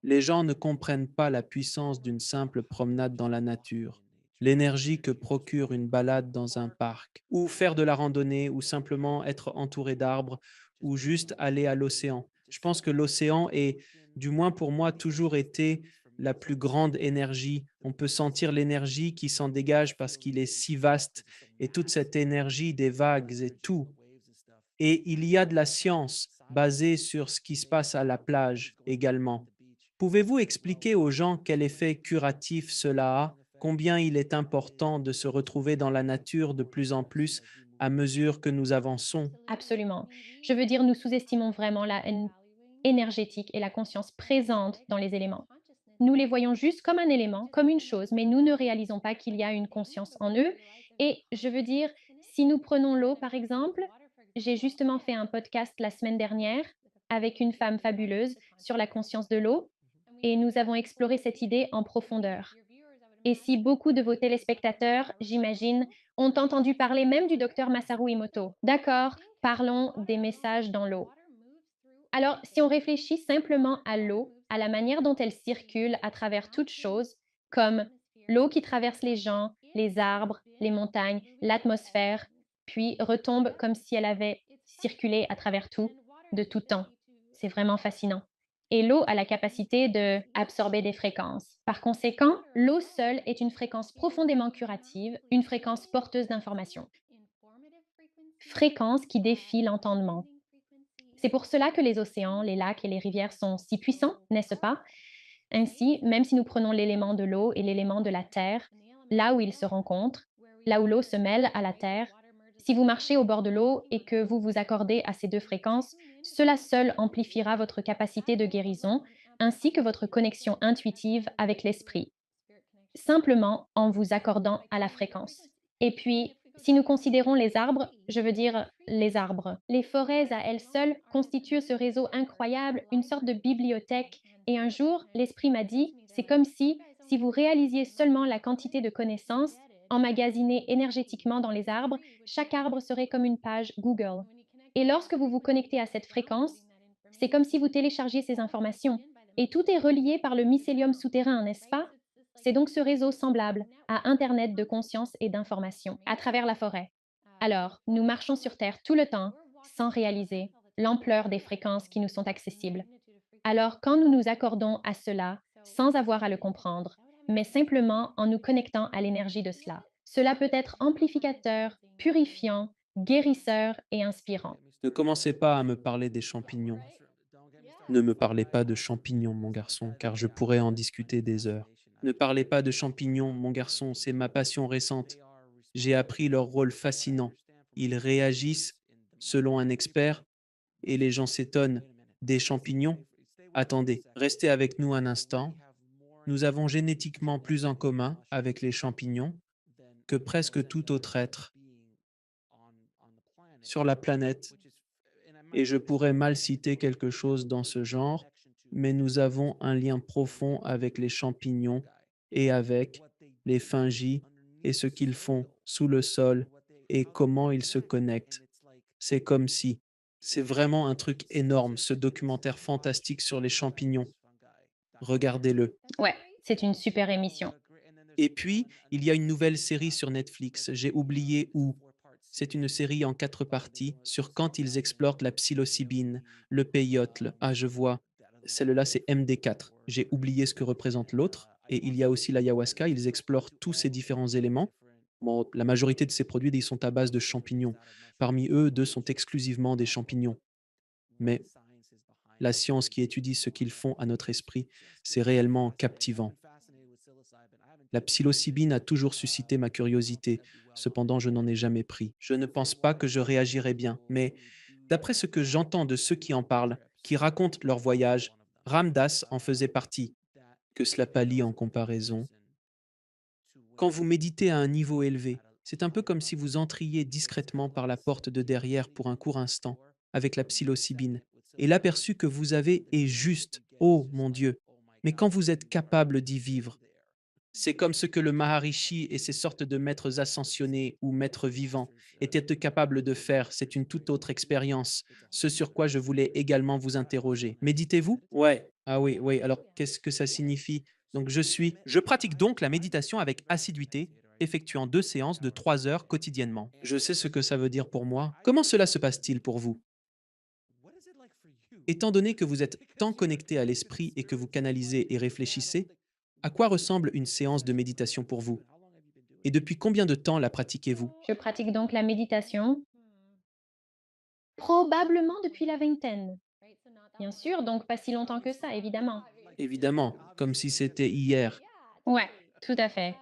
Les gens ne comprennent pas la puissance d'une simple promenade dans la nature, l'énergie que procure une balade dans un parc, ou faire de la randonnée, ou simplement être entouré d'arbres, ou juste aller à l'océan. Je pense que l'océan est, du moins pour moi, toujours été la plus grande énergie. On peut sentir l'énergie qui s'en dégage parce qu'il est si vaste, et toute cette énergie des vagues et tout. Et il y a de la science basée sur ce qui se passe à la plage également. Pouvez-vous expliquer aux gens quel effet curatif cela a? Combien il est important de se retrouver dans la nature de plus en plus à mesure que nous avançons? absolument. Je veux dire, nous sous-estimons vraiment la haine énergétique et la conscience présente dans les éléments. Nous les voyons juste comme un élément, comme une chose, mais nous ne réalisons pas qu'il y a une conscience en eux. Et je veux dire, si nous prenons l'eau, par exemple, j'ai justement fait un podcast la semaine dernière avec une femme fabuleuse sur la conscience de l'eau et nous avons exploré cette idée en profondeur. Et si beaucoup de vos téléspectateurs, j'imagine, ont entendu parler même du docteur Masaru Emoto. D'accord, parlons des messages dans l'eau. Alors, si on réfléchit simplement à l'eau, à la manière dont elle circule à travers toute chose, comme l'eau qui traverse les gens, les arbres, les montagnes, l'atmosphère, puis retombe comme si elle avait circulé à travers tout, de tout temps. C'est vraiment fascinant. Et l'eau a la capacité de absorber des fréquences. Par conséquent, l'eau seule est une fréquence profondément curative, une fréquence porteuse d'informations. Fréquence qui défie l'entendement. C'est pour cela que les océans, les lacs et les rivières sont si puissants, n'est-ce pas? Ainsi, même si nous prenons l'élément de l'eau et l'élément de la terre, là où ils se rencontrent, là où l'eau se mêle à la terre, si vous marchez au bord de l'eau et que vous vous accordez à ces deux fréquences, cela seul amplifiera votre capacité de guérison ainsi que votre connexion intuitive avec l'esprit simplement en vous accordant à la fréquence. Et puis, si nous considérons les arbres, je veux dire les arbres, les forêts à elles seules constituent ce réseau incroyable, une sorte de bibliothèque. Et un jour, l'esprit m'a dit, c'est comme si vous réalisiez seulement la quantité de connaissances emmagasinées énergétiquement dans les arbres, chaque arbre serait comme une page Google. Et lorsque vous vous connectez à cette fréquence, c'est comme si vous téléchargiez ces informations. Et tout est relié par le mycélium souterrain, n'est-ce pas? C'est donc ce réseau semblable à Internet de conscience et d'information à travers la forêt. Alors, nous marchons sur Terre tout le temps sans réaliser l'ampleur des fréquences qui nous sont accessibles. Alors, quand nous nous accordons à cela sans avoir à le comprendre, mais simplement en nous connectant à l'énergie de cela, cela peut être amplificateur, purifiant, guérisseur et inspirant. Ne commencez pas à me parler des champignons. Ne me parlez pas de champignons, mon garçon, car je pourrais en discuter des heures. Ne parlez pas de champignons, mon garçon, c'est ma passion récente. J'ai appris leur rôle fascinant. Ils réagissent selon un expert et les gens s'étonnent. Des champignons? Attendez, restez avec nous un instant. Nous avons génétiquement plus en commun avec les champignons que presque tout autre être sur la planète. Et je pourrais mal citer quelque chose dans ce genre, mais nous avons un lien profond avec les champignons et avec les fungi et ce qu'ils font sous le sol et comment ils se connectent. C'est comme si. C'est vraiment un truc énorme, ce documentaire fantastique sur les champignons. Regardez-le. Ouais, c'est une super émission. Et puis, il y a une nouvelle série sur Netflix, j'ai oublié où. C'est une série en 4 parties sur quand ils explorent la psilocybine, le peyote. Ah, je vois. Celle-là, c'est MD4. J'ai oublié ce que représente l'autre. Et il y a aussi l'ayahuasca. Ils explorent tous ces différents éléments. Bon, la majorité de ces produits, ils sont à base de champignons. Parmi eux, 2 sont exclusivement des champignons. Mais la science qui étudie ce qu'ils font à notre esprit, c'est réellement captivant. La psilocybine a toujours suscité ma curiosité, cependant je n'en ai jamais pris. Je ne pense pas que je réagirais bien, mais d'après ce que j'entends de ceux qui en parlent, qui racontent leur voyage, Ramdas en faisait partie. Que cela pâlit en comparaison. Quand vous méditez à un niveau élevé, c'est un peu comme si vous entriez discrètement par la porte de derrière pour un court instant, avec la psilocybine, et l'aperçu que vous avez est juste, oh mon Dieu, mais quand vous êtes capable d'y vivre, c'est comme ce que le Maharishi et ses sortes de maîtres ascensionnés ou maîtres vivants étaient capables de faire. C'est une toute autre expérience. Ce sur quoi je voulais également vous interroger. Méditez-vous? Ouais. Ah oui, oui. Alors, qu'est-ce que ça signifie? Donc, je pratique donc la méditation avec assiduité, effectuant 2 séances de 3 heures quotidiennement. Je sais ce que ça veut dire pour moi. Comment cela se passe-t-il pour vous? Étant donné que vous êtes tant connecté à l'esprit et que vous canalisez et réfléchissez, à quoi ressemble une séance de méditation pour vous? Et depuis combien de temps la pratiquez-vous? Je pratique donc la méditation probablement depuis la vingtaine. Bien sûr, donc pas si longtemps que ça, évidemment. Évidemment, comme si c'était hier. Ouais, tout à fait.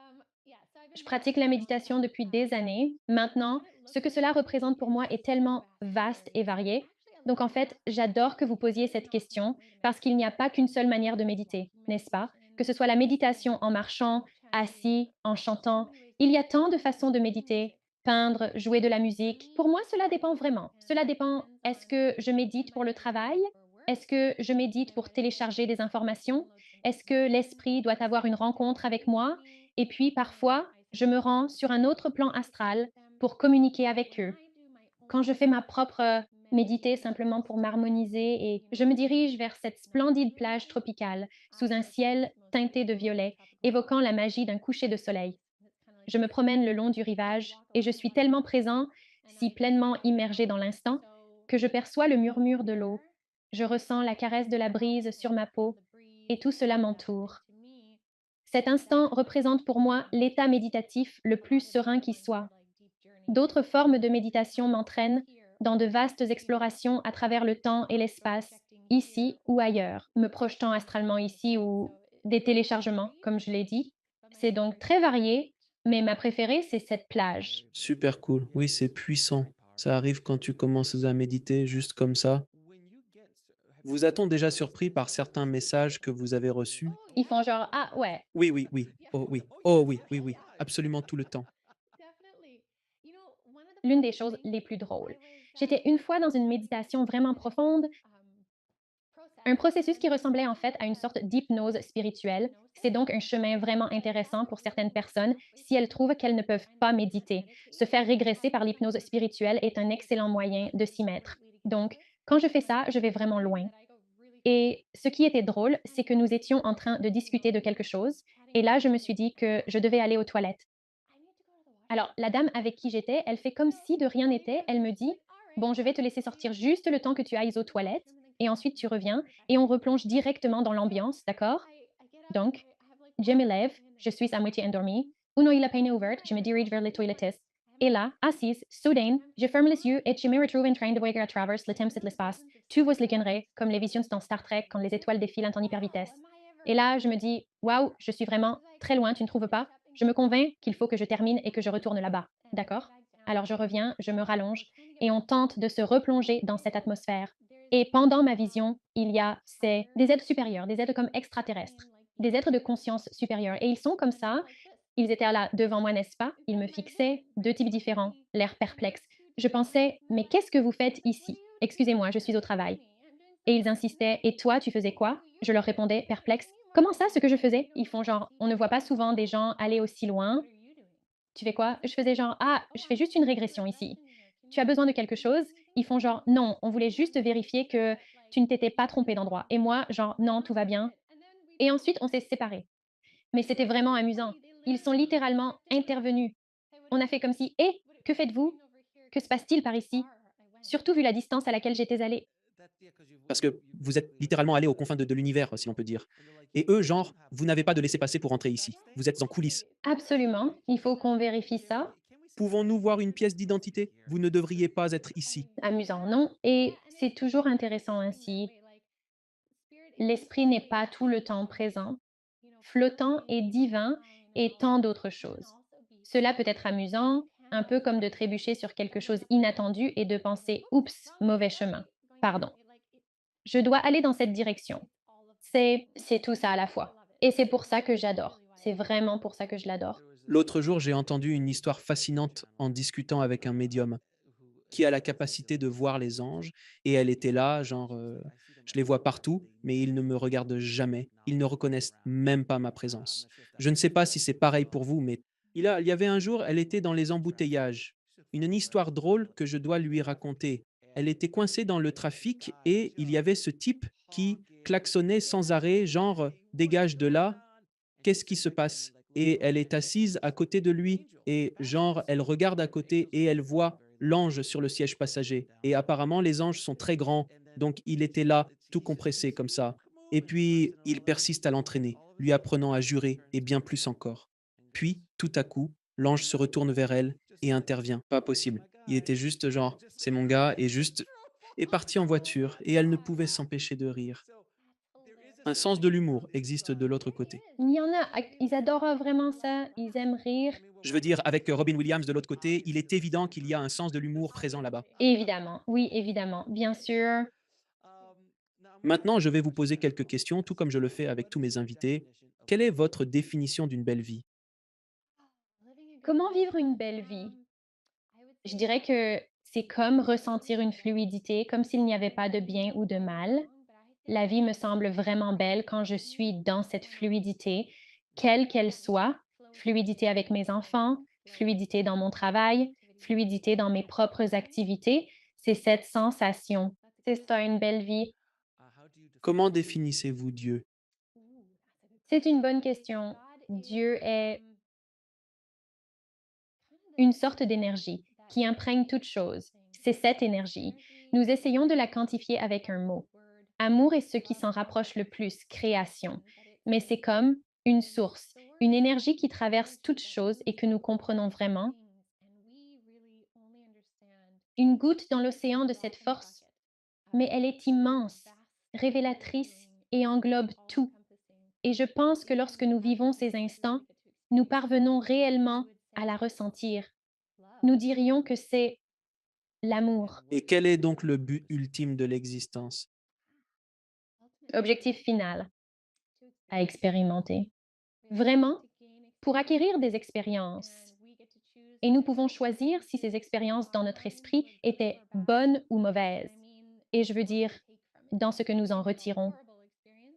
Je pratique la méditation depuis des années. Maintenant, ce que cela représente pour moi est tellement vaste et varié. Donc en fait, j'adore que vous posiez cette question parce qu'il n'y a pas qu'une seule manière de méditer, n'est-ce pas? Que ce soit la méditation en marchant, assis, en chantant, il y a tant de façons de méditer, peindre, jouer de la musique. Pour moi, cela dépend vraiment. Cela dépend, est-ce que je médite pour le travail? Est-ce que je médite pour télécharger des informations? Est-ce que l'esprit doit avoir une rencontre avec moi? Et puis parfois, je me rends sur un autre plan astral pour communiquer avec eux. Quand je fais ma propre méditer simplement pour m'harmoniser et je me dirige vers cette splendide plage tropicale sous un ciel teinté de violet, évoquant la magie d'un coucher de soleil. Je me promène le long du rivage et je suis tellement présent, si pleinement immergé dans l'instant, que je perçois le murmure de l'eau. Je ressens la caresse de la brise sur ma peau et tout cela m'entoure. Cet instant représente pour moi l'état méditatif le plus serein qui soit. D'autres formes de méditation m'entraînent dans de vastes explorations à travers le temps et l'espace, ici ou ailleurs, me projetant astralement ici ou des téléchargements, comme je l'ai dit. C'est donc très varié, mais ma préférée, c'est cette plage. Super cool. Oui, c'est puissant. Ça arrive quand tu commences à méditer juste comme ça. Vous a-t-on déjà surpris par certains messages que vous avez reçus? Ils font genre, ah ouais. Oui, oui, oui. Oh oui. Oh oui, oui, oui. Absolument tout le temps. L'une des choses les plus drôles. J'étais une fois dans une méditation vraiment profonde. Un processus qui ressemblait en fait à une sorte d'hypnose spirituelle. C'est donc un chemin vraiment intéressant pour certaines personnes si elles trouvent qu'elles ne peuvent pas méditer. Se faire régresser par l'hypnose spirituelle est un excellent moyen de s'y mettre. Donc, quand je fais ça, je vais vraiment loin. Et ce qui était drôle, c'est que nous étions en train de discuter de quelque chose. Et là, je me suis dit que je devais aller aux toilettes. Alors, la dame avec qui j'étais, elle fait comme si de rien n'était. Elle me dit, bon, je vais te laisser sortir juste le temps que tu ailles aux toilettes et ensuite tu reviens et on replonge directement dans l'ambiance, d'accord? Donc, je me lève, je suis à moitié endormie. Uno y la peine ouverte, je me dirige vers les toilettes. Et là, assise, soudain, je ferme les yeux et je me retrouve en train de voyager à travers le temps et l'espace. Tout vous le comme les visions dans Star Trek quand les étoiles défilent en hyper vitesse. Et là, je me dis, waouh, je suis vraiment très loin, tu ne trouves pas? Je me convainc qu'il faut que je termine et que je retourne là-bas. D'accord? Alors je reviens, je me rallonge et on tente de se replonger dans cette atmosphère. Et pendant ma vision, il y a des êtres supérieurs, des êtres comme extraterrestres, des êtres de conscience supérieure. Et ils sont comme ça. Ils étaient là devant moi, n'est-ce pas? Ils me fixaient, deux types différents, l'air perplexe. Je pensais, mais qu'est-ce que vous faites ici? Excusez-moi, je suis au travail. Et ils insistaient, et toi, tu faisais quoi? Je leur répondais, perplexe, comment ça, ce que je faisais? Ils font genre, on ne voit pas souvent des gens aller aussi loin. Tu fais quoi? Je faisais genre: «Ah, je fais juste une régression ici. Tu as besoin de quelque chose?» Ils font genre: «Non, on voulait juste vérifier que tu ne t'étais pas trompé d'endroit» et moi genre: «Non, tout va bien» et ensuite on s'est séparés. Mais c'était vraiment amusant. Ils sont littéralement intervenus. On a fait comme si: «Eh, que faites-vous? Que se passe-t-il par ici?» Surtout vu la distance à laquelle j'étais allée. Parce que vous êtes littéralement allés aux confins de l'univers, si l'on peut dire. Et eux, genre, vous n'avez pas de laissez-passer pour entrer ici. Vous êtes en coulisses. Absolument, il faut qu'on vérifie ça. Pouvons-nous voir une pièce d'identité? Vous ne devriez pas être ici. Amusant, non? Et c'est toujours intéressant ainsi. L'esprit n'est pas tout le temps présent, flottant et divin et tant d'autres choses. Cela peut être amusant, un peu comme de trébucher sur quelque chose inattendu et de penser: «Oups, mauvais chemin. Pardon. Je dois aller dans cette direction». C'est tout ça à la fois et c'est pour ça que j'adore. C'est vraiment pour ça que je l'adore. L'autre jour, j'ai entendu une histoire fascinante en discutant avec un médium qui a la capacité de voir les anges et elle était là, genre, je les vois partout, mais ils ne me regardent jamais. Ils ne reconnaissent même pas ma présence. Je ne sais pas si c'est pareil pour vous, mais il y avait un jour, elle était dans les embouteillages. Une histoire drôle que je dois lui raconter. Elle était coincée dans le trafic et il y avait ce type qui klaxonnait sans arrêt, genre: «Dégage de là, qu'est-ce qui se passe?» Et elle est assise à côté de lui et genre, elle regarde à côté et elle voit l'ange sur le siège passager. Et apparemment, les anges sont très grands, donc il était là, tout compressé comme ça. Et puis, il persiste à l'entraîner, lui apprenant à jurer et bien plus encore. Puis, tout à coup, l'ange se retourne vers elle et intervient. Pas possible. Il était juste genre, c'est mon gars, et juste est parti en voiture et elle ne pouvait s'empêcher de rire. Un sens de l'humour existe de l'autre côté. Il y en a, ils adorent vraiment ça, ils aiment rire. Je veux dire, avec Robin Williams de l'autre côté, il est évident qu'il y a un sens de l'humour présent là-bas. Évidemment, oui, évidemment, bien sûr. Maintenant, je vais vous poser quelques questions, tout comme je le fais avec tous mes invités. Quelle est votre définition d'une belle vie? Comment vivre une belle vie? Je dirais que c'est comme ressentir une fluidité, comme s'il n'y avait pas de bien ou de mal. La vie me semble vraiment belle quand je suis dans cette fluidité, quelle qu'elle soit. Fluidité avec mes enfants, fluidité dans mon travail, fluidité dans mes propres activités. C'est cette sensation. C'est ça, une belle vie. Comment définissez-vous Dieu? C'est une bonne question. Dieu est une sorte d'énergie qui imprègne toute chose. C'est cette énergie. Nous essayons de la quantifier avec un mot. Amour est ce qui s'en rapproche le plus, création. Mais c'est comme une source, une énergie qui traverse toute chose et que nous comprenons vraiment. Une goutte dans l'océan de cette force, mais elle est immense, révélatrice et englobe tout. Et je pense que lorsque nous vivons ces instants, nous parvenons réellement à la ressentir. Nous dirions que c'est l'amour. Et quel est donc le but ultime de l'existence? Objectif final à expérimenter. Vraiment, pour acquérir des expériences. Et nous pouvons choisir si ces expériences dans notre esprit étaient bonnes ou mauvaises. Et je veux dire, dans ce que nous en retirons.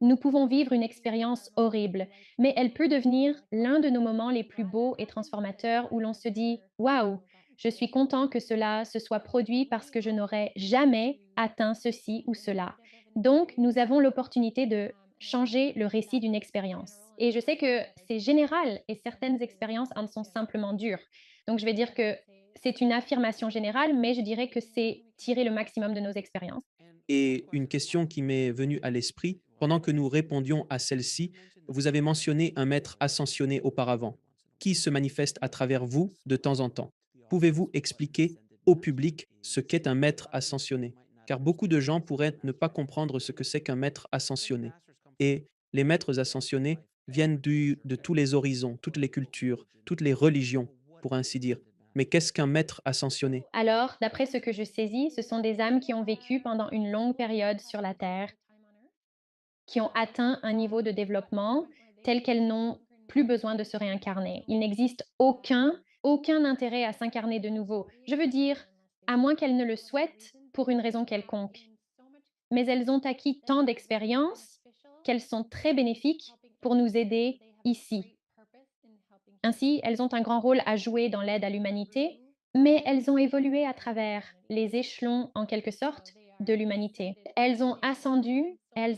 Nous pouvons vivre une expérience horrible, mais elle peut devenir l'un de nos moments les plus beaux et transformateurs où l'on se dit: «Waouh, je suis content que cela se soit produit parce que je n'aurais jamais atteint ceci ou cela». Donc, nous avons l'opportunité de changer le récit d'une expérience. Et je sais que c'est général et certaines expériences en sont simplement dures. Donc, je vais dire que c'est une affirmation générale, mais je dirais que c'est tirer le maximum de nos expériences. Et une question qui m'est venue à l'esprit, pendant que nous répondions à celle-ci, vous avez mentionné un maître ascensionné auparavant, qui se manifeste à travers vous de temps en temps. Pouvez-vous expliquer au public ce qu'est un maître ascensionné? Car beaucoup de gens pourraient ne pas comprendre ce que c'est qu'un maître ascensionné. Et les maîtres ascensionnés viennent de tous les horizons, toutes les cultures, toutes les religions, pour ainsi dire. Mais qu'est-ce qu'un maître ascensionné? Alors, d'après ce que je saisis, ce sont des âmes qui ont vécu pendant une longue période sur la Terre, qui ont atteint un niveau de développement tel qu'elles n'ont plus besoin de se réincarner. Il n'existe aucun intérêt à s'incarner de nouveau. Je veux dire, à moins qu'elles ne le souhaitent pour une raison quelconque. Mais elles ont acquis tant d'expériences qu'elles sont très bénéfiques pour nous aider ici. Ainsi, elles ont un grand rôle à jouer dans l'aide à l'humanité, mais elles ont évolué à travers les échelons, en quelque sorte, de l'humanité. Elles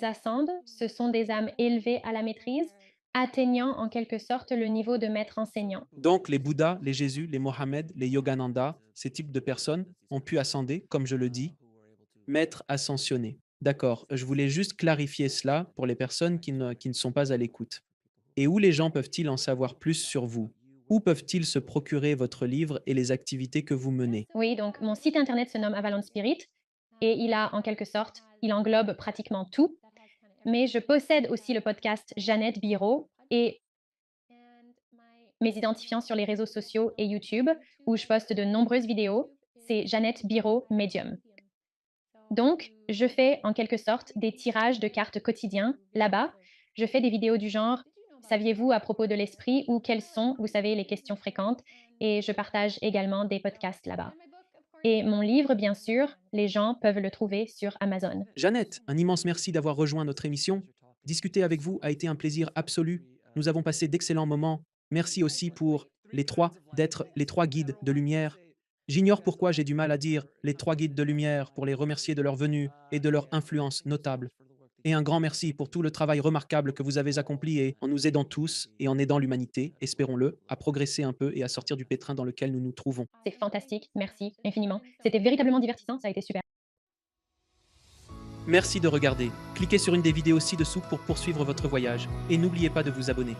ascendent, ce sont des âmes élevées à la maîtrise, atteignant en quelque sorte le niveau de maître enseignant. Donc, les Bouddhas, les Jésus, les Mohammed, les Yogananda, ces types de personnes ont pu ascender, comme je le dis, maître ascensionné. D'accord, je voulais juste clarifier cela pour les personnes qui ne sont pas à l'écoute. Et où les gens peuvent-ils en savoir plus sur vous? Où peuvent-ils se procurer votre livre et les activités que vous menez? Oui, donc mon site internet se nomme Avalon Spirit et il englobe pratiquement tout. Mais je possède aussi le podcast Jeannette Biro et mes identifiants sur les réseaux sociaux et YouTube, où je poste de nombreuses vidéos. C'est Jeannette Biro Medium. Donc, je fais en quelque sorte des tirages de cartes quotidiens là-bas. Je fais des vidéos du genre saviez-vous à propos de l'esprit ou quelles sont, vous savez, les questions fréquentes. Et je partage également des podcasts là-bas. Et mon livre, bien sûr, les gens peuvent le trouver sur Amazon. Jeannette, un immense merci d'avoir rejoint notre émission. Discuter avec vous a été un plaisir absolu. Nous avons passé d'excellents moments. Merci aussi pour les trois, d'être les trois guides de lumière. J'ignore pourquoi j'ai du mal à dire les trois guides de lumière pour les remercier de leur venue et de leur influence notable. Et un grand merci pour tout le travail remarquable que vous avez accompli et en nous aidant tous et en aidant l'humanité, espérons-le, à progresser un peu et à sortir du pétrin dans lequel nous nous trouvons. C'est fantastique, merci infiniment. C'était véritablement divertissant, ça a été super. Merci de regarder. Cliquez sur une des vidéos ci-dessous pour poursuivre votre voyage et n'oubliez pas de vous abonner.